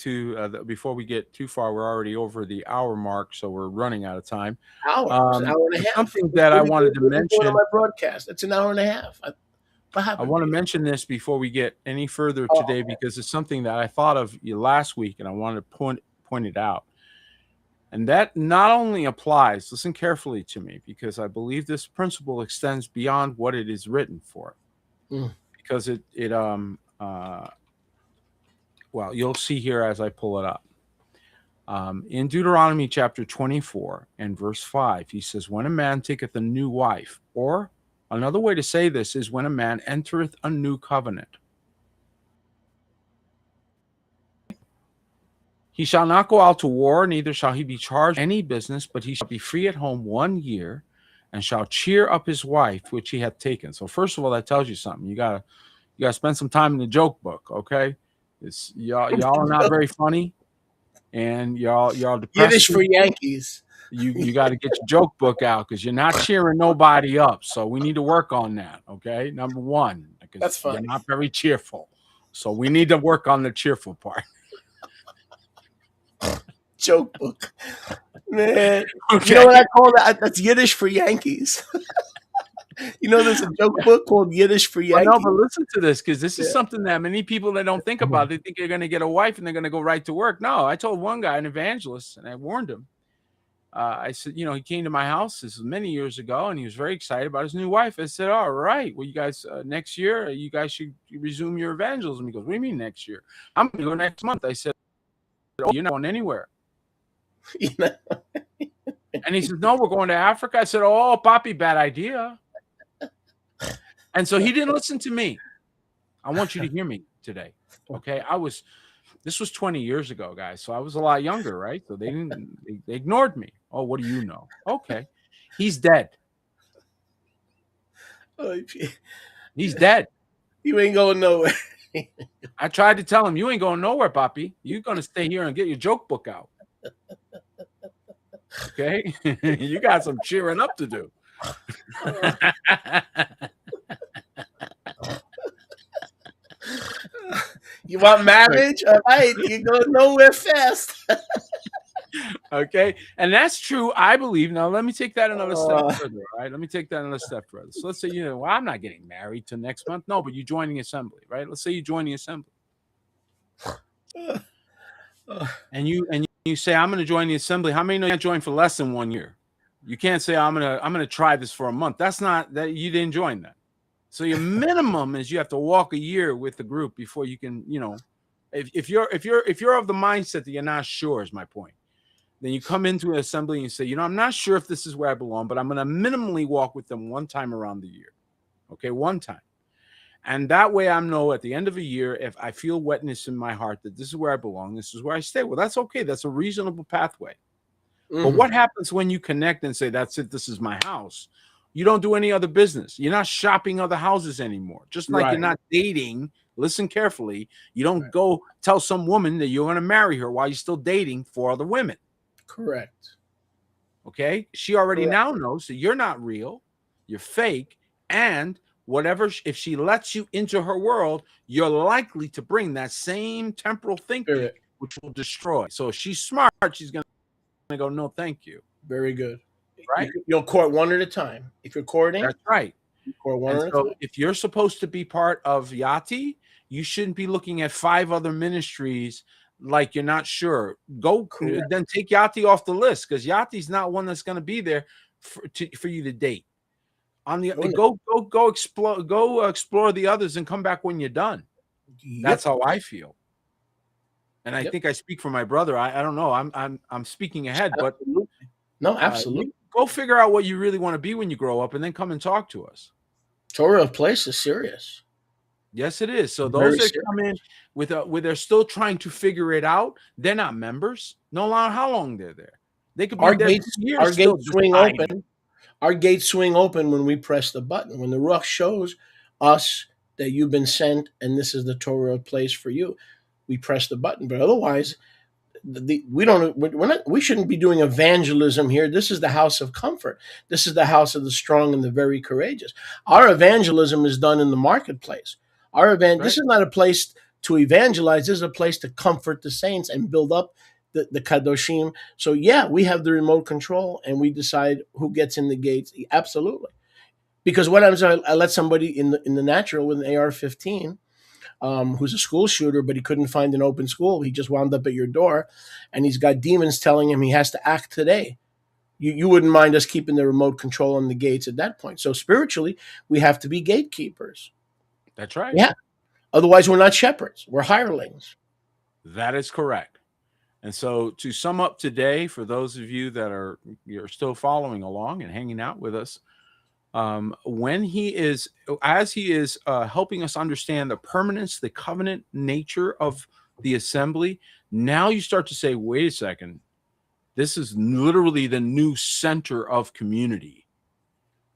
Speaker 2: before we get too far. We're already over the hour mark, so we're running out of time.
Speaker 1: Hour and a half.
Speaker 2: Something that I wanted to mention.
Speaker 1: My broadcast. It's an hour and a half.
Speaker 2: I want to mention this before we get any further today, because it's something that I thought of you last week, and I wanted to point it out. And that not only applies, listen carefully to me, because I believe this principle extends beyond what it is written for. Because well, you'll see here as I pull it up. In Deuteronomy chapter 24 and verse 5, he says, when a man taketh a new wife, or another way to say this is when a man entereth a new covenant, he shall not go out to war, neither shall he be charged any business, but he shall be free at home 1 year, and shall cheer up his wife which he hath taken. So first of all, that tells you something. You gotta spend some time in the joke book, okay? Y'all are not very funny, and y'all depressed.
Speaker 1: Yiddish for Yankees.
Speaker 2: You got to get your joke book out, because you're not cheering nobody up. So we need to work on that, okay? Number one, because
Speaker 1: that's fine.
Speaker 2: You're not very cheerful, so we need to work on the cheerful part.
Speaker 1: Joke book, man. Okay. You know what I call that? That's Yiddish for Yankees. You know, there's a joke book called Yiddish for
Speaker 2: Well, no,
Speaker 1: Yankee.
Speaker 2: but listen to this, because this is
Speaker 1: Yeah.
Speaker 2: something that many people that don't think about. They think they're going to get a wife and they're going to go right to work. No, I told one guy, an evangelist, and I warned him. I said, he came to my house. This was many years ago, and he was very excited about his new wife. I said, all right, well, you guys, next year, you guys should resume your evangelism. He goes, what do you mean next year? I'm going to go next month. I said, oh, you're not going anywhere.
Speaker 1: You know?
Speaker 2: And he says, no, we're going to Africa. I said, oh, Papi, bad idea. And so he didn't listen to me. I want you to hear me today. Okay. This was 20 years ago, guys. So I was a lot younger, right? So they ignored me. Oh, what do you know? Okay. He's dead. He's dead.
Speaker 1: You ain't going nowhere.
Speaker 2: I tried to tell him, you ain't going nowhere, Papi. You're going to stay here and get your joke book out. Okay. You got some cheering up to do.
Speaker 1: You want marriage? All right, you go nowhere fast.
Speaker 2: Okay. And that's true, I believe. Now, let me take that another step further. All right. Let me take that another step further. So let's say, well, I'm not getting married till next month. No, but you're joining assembly, right? Let's say you join the assembly. And you say, I'm going to join the assembly. How many know you can't join for less than 1 year? You can't say, I'm going to try this for a month. That's not that you didn't join that. So your minimum is you have to walk a year with the group before you can, if you're of the mindset that you're not sure, is my point. Then you come into an assembly and you say, I'm not sure if this is where I belong, but I'm going to minimally walk with them one time around the year. Okay, one time. And that way I know at the end of a year, if I feel wetness in my heart that this is where I belong, this is where I stay. Well, that's okay. That's a reasonable pathway. Mm-hmm. But what happens when you connect and say, that's it, this is my house? You don't do any other business. You're not shopping other houses anymore. Just like You're not dating. Listen carefully. You don't go tell some woman that you're going to marry her while you're still dating 4 other women.
Speaker 1: Correct.
Speaker 2: Okay. She already now knows that you're not real. You're fake. And whatever, if she lets you into her world, you're likely to bring that same temporal thinking, which will destroy. So if she's smart, she's going to go, no, thank you.
Speaker 1: Very good.
Speaker 2: Right.
Speaker 1: You'll court one at a time. If you're courting,
Speaker 2: that's right.
Speaker 1: You court one at a time.
Speaker 2: If you're supposed to be part of Yati, you shouldn't be looking at 5 other ministries like you're not sure. Go then take Yati off the list, because Yati's not one that's going to be there for you to date. On the go explore the others and come back when you're done. Yep. That's how I feel. And I think I speak for my brother. I don't know. I'm speaking ahead,
Speaker 1: absolutely. But no, absolutely.
Speaker 2: Go figure out what you really want to be when you grow up, and then come and talk to us.
Speaker 1: Torah of Place is serious.
Speaker 2: Yes, it is. So those that come in with they're still trying to figure it out, they're not members. No matter how long they're there. They could be
Speaker 1: our gates swing open. Our gates swing open when we press the button. When the Ruach shows us that you've been sent and this is the Torah of Place for you, we press the button. But otherwise, we shouldn't be doing evangelism here. This is the house of comfort. This is the house of the strong and the very courageous. Our evangelism is done in the marketplace. This is not a place to evangelize. This is a place to comfort the saints and build up the Kadoshim. So we have the remote control and we decide who gets in the gates. Absolutely. Because what happens, I let somebody in the natural with an AR-15, who's a school shooter, but he couldn't find an open school. He just wound up at your door, and he's got demons telling him he has to act today. You wouldn't mind us keeping the remote control on the gates at that point. So spiritually, we have to be gatekeepers.
Speaker 2: That's right.
Speaker 1: Yeah. Otherwise, we're not shepherds. We're hirelings.
Speaker 2: That is correct. And so to sum up today, for those of you that you're still following along and hanging out with us, as he is helping us understand the permanence, the covenant nature of the assembly, now you start to say, wait a second, this is literally the new center of community.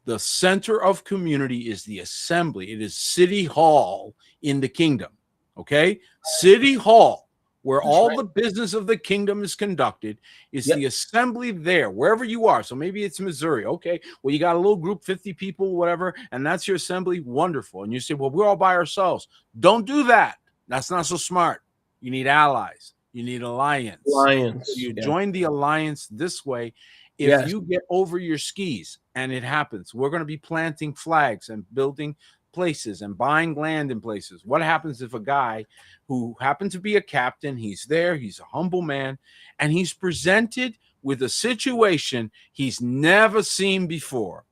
Speaker 2: The center of community is the assembly. It is City Hall in the kingdom. Okay? City Hall, where all the business of the kingdom is conducted, is the assembly there, wherever you are. So maybe it's Missouri. Okay, well, you got a little group, 50 people, whatever, and that's your assembly. Wonderful. And you say, well, we're all by ourselves. Don't do that. That's not so smart. You need allies. You need alliance. So you join the alliance this way. if
Speaker 1: Yes.
Speaker 2: you get over your skis, and it happens, we're going to be planting flags and building places and buying land in places. What happens if a guy who happens to be a captain, he's there, he's a humble man, and he's presented with a situation he's never seen before?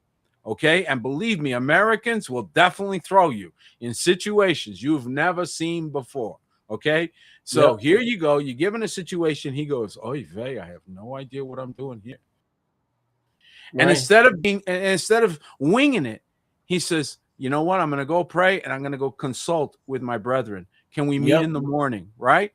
Speaker 2: Okay. And believe me, Americans will definitely throw you in situations you've never seen before. Okay. So
Speaker 1: Yep.
Speaker 2: here you go. You're given a situation. He goes, "Oy vey, I have no idea what I'm doing here." And
Speaker 1: Right.
Speaker 2: instead of winging it, he says, "You know what? I'm going to go pray and I'm going to go consult with my brethren. Can we meet
Speaker 1: Yep.
Speaker 2: in the morning?" Right?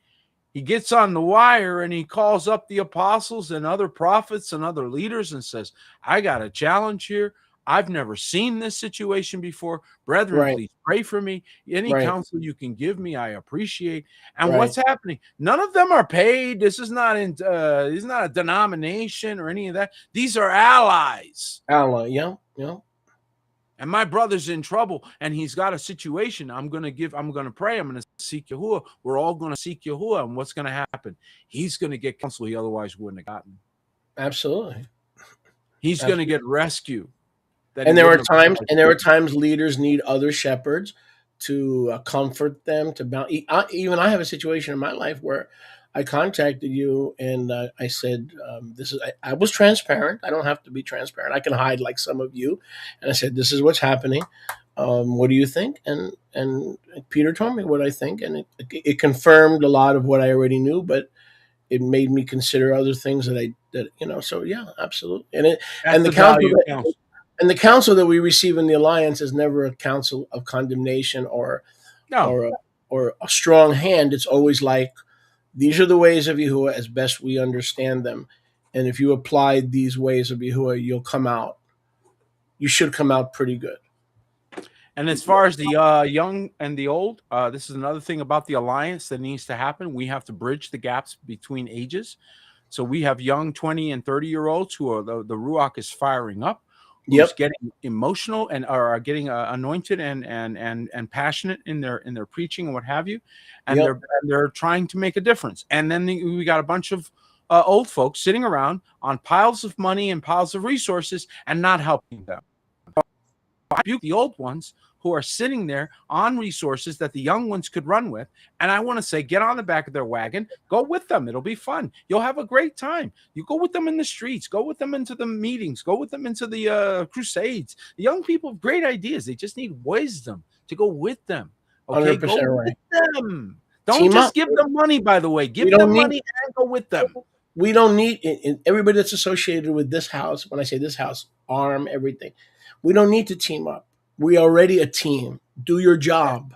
Speaker 2: He gets on the wire and he calls up the apostles and other prophets and other leaders and says, "I got a challenge here. I've never seen this situation before. Brethren,
Speaker 1: Right.
Speaker 2: please pray for me. Any
Speaker 1: Right.
Speaker 2: counsel you can give me, I appreciate." And
Speaker 1: Right.
Speaker 2: what's happening? None of them are paid. This is not a denomination or any of that. These are allies.
Speaker 1: Ally. Yeah. Yeah.
Speaker 2: And my brother's in trouble and he's got a situation. I'm going to pray. I'm going to seek Yahuwah. We're all going to seek Yahuwah. And what's going to happen? He's going to get counsel he otherwise wouldn't have gotten.
Speaker 1: Absolutely.
Speaker 2: He's going to get rescue.
Speaker 1: And there are times leaders need other shepherds to comfort them, to bounce. Even I have a situation in my life where I contacted you and I said, "This is." I was transparent. I don't have to be transparent. I can hide like some of you. And I said, "This is what's happening. What do you think?" And Peter told me what I think, and it confirmed a lot of what I already knew, but it made me consider other things that. So yeah, absolutely. And the counsel
Speaker 2: counsel.
Speaker 1: and the counsel that we receive in the alliance is never a counsel of condemnation or
Speaker 2: No.
Speaker 1: or a strong hand. It's always like, these are the ways of Yahuwah as best we understand them. And if you apply these ways of Yahuwah, you should come out pretty good.
Speaker 2: And as far as the young and the old, this is another thing about the alliance that needs to happen. We have to bridge the gaps between ages. So we have young 20 and 30-year-olds who are the Ruach is firing up, who's getting emotional and are getting anointed and passionate in their preaching and what have you, and they're trying to make a difference. And then we got a bunch of old folks sitting around on piles of money and piles of resources and not helping them. I rebuke the old ones who are sitting there on resources that the young ones could run with. And I want to say, get on the back of their wagon, go with them. It'll be fun. You'll have a great time. You go with them in the streets, go with them into the meetings, go with them into the crusades. The young people have great ideas. They just need wisdom to go with them. Okay, go with them. Don't just give them money, by the way. Give them money and go with them.
Speaker 1: We don't need everybody that's associated with this house. When I say this house, ARM, everything. We don't need to team up. We're already a team. Do your job.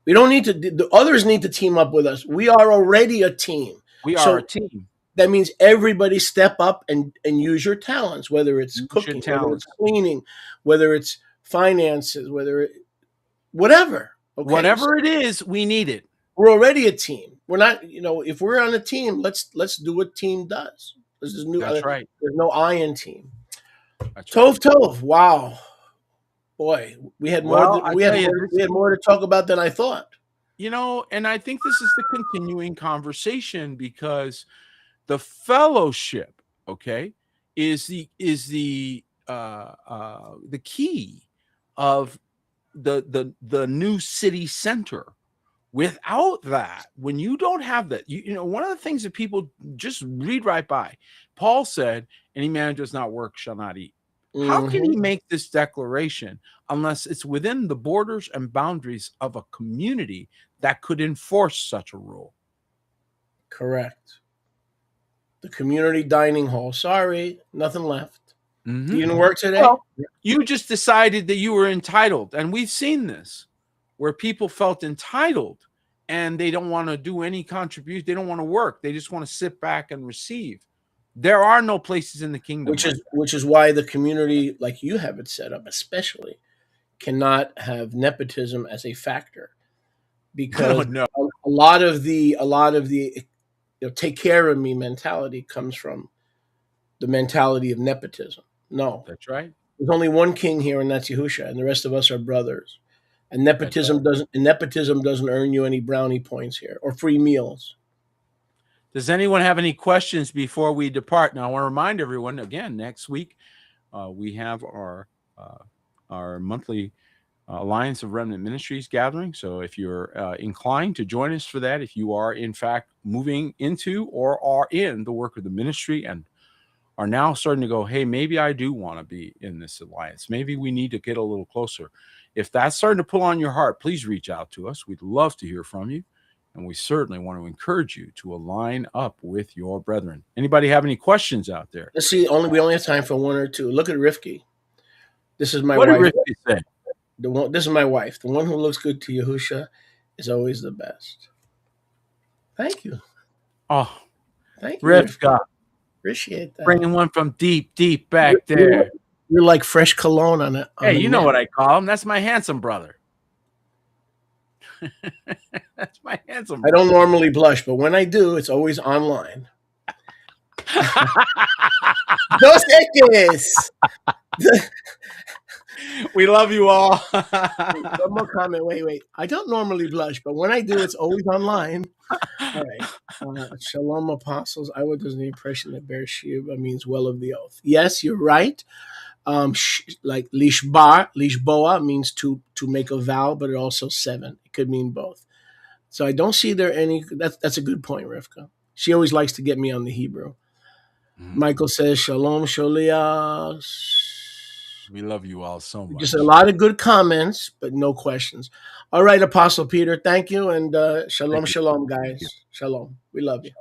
Speaker 1: We don't need to. The others need to team up with us. We are already a team.
Speaker 2: We are a team.
Speaker 1: That means everybody step up and use your talents, whether it's cooking, whether it's cleaning, whether it's finances, whatever.
Speaker 2: Okay? Whatever it is, we need it.
Speaker 1: We're already a team. We're not, if we're on a team, let's do what team does.
Speaker 2: That's right.
Speaker 1: There's no I in team. Tov. Wow. Boy, we had more. We had more to talk about than I thought.
Speaker 2: And I think this is the continuing conversation, because the fellowship, okay, is the key of the new city center. Without that, when you don't have that, one of the things that people just read right by, Paul said, "Any man who does not work shall not eat." Mm-hmm. How can he make this declaration unless it's within the borders and boundaries of a community that could enforce such a rule?
Speaker 1: Correct. The community dining hall. Sorry, nothing left. Mm-hmm. You didn't work today?
Speaker 2: Well, you just decided that you were entitled. And we've seen this, where people felt entitled and they don't want to do any contribution. They don't want to work. They just want to sit back and receive. There are no places in the kingdom.
Speaker 1: Which is why the community, like you have it set up, especially, cannot have nepotism as a factor, because a lot of the take care of me mentality comes from the mentality of nepotism. No,
Speaker 2: that's right.
Speaker 1: There's only one king here, and that's Yahusha, and the rest of us are brothers. And nepotism doesn't earn you any brownie points here or free meals.
Speaker 2: Does anyone have any questions before we depart? Now, I want to remind everyone again, next week we have our monthly Alliance of Remnant Ministries gathering. So if you're inclined to join us for that, if you are in fact moving into or are in the work of the ministry and are now starting to go, hey, maybe I do want to be in this alliance. Maybe we need to get a little closer. If that's starting to pull on your heart, please reach out to us. We'd love to hear from you. And we certainly want to encourage you to align up with your brethren. Anybody have any questions out there?
Speaker 1: Let's see. We only have time for one or two. Look at Rifki. This is my
Speaker 2: What did
Speaker 1: wife.
Speaker 2: Rifki say?
Speaker 1: This is my wife. The one who looks good to Yahusha is always the best. Thank you.
Speaker 2: Oh,
Speaker 1: thank you,
Speaker 2: Rivka.
Speaker 1: Appreciate that.
Speaker 2: Bringing one from deep back there.
Speaker 1: You're like fresh cologne on it.
Speaker 2: Hey, you know what I call him? That's my handsome brother. That's my handsome brother.
Speaker 1: I don't normally blush, but when I do, it's always online. Dos Equis.
Speaker 2: We love you all.
Speaker 1: One more comment. Wait. I don't normally blush, but when I do, it's always online. All right. Shalom, apostles. I was under the impression that Beersheba means well of the oath. Yes, you're right. Like lishboa means to make a vow, but it also 7. It could mean both. So I don't see there any. That's a good point, Rivka. She always likes to get me on the Hebrew. Michael says, Shalom, Sholiah.
Speaker 2: We love you all so much.
Speaker 1: Just a lot of good comments, but no questions. All right, Apostle Peter, thank you. And shalom, guys. Shalom. We love you.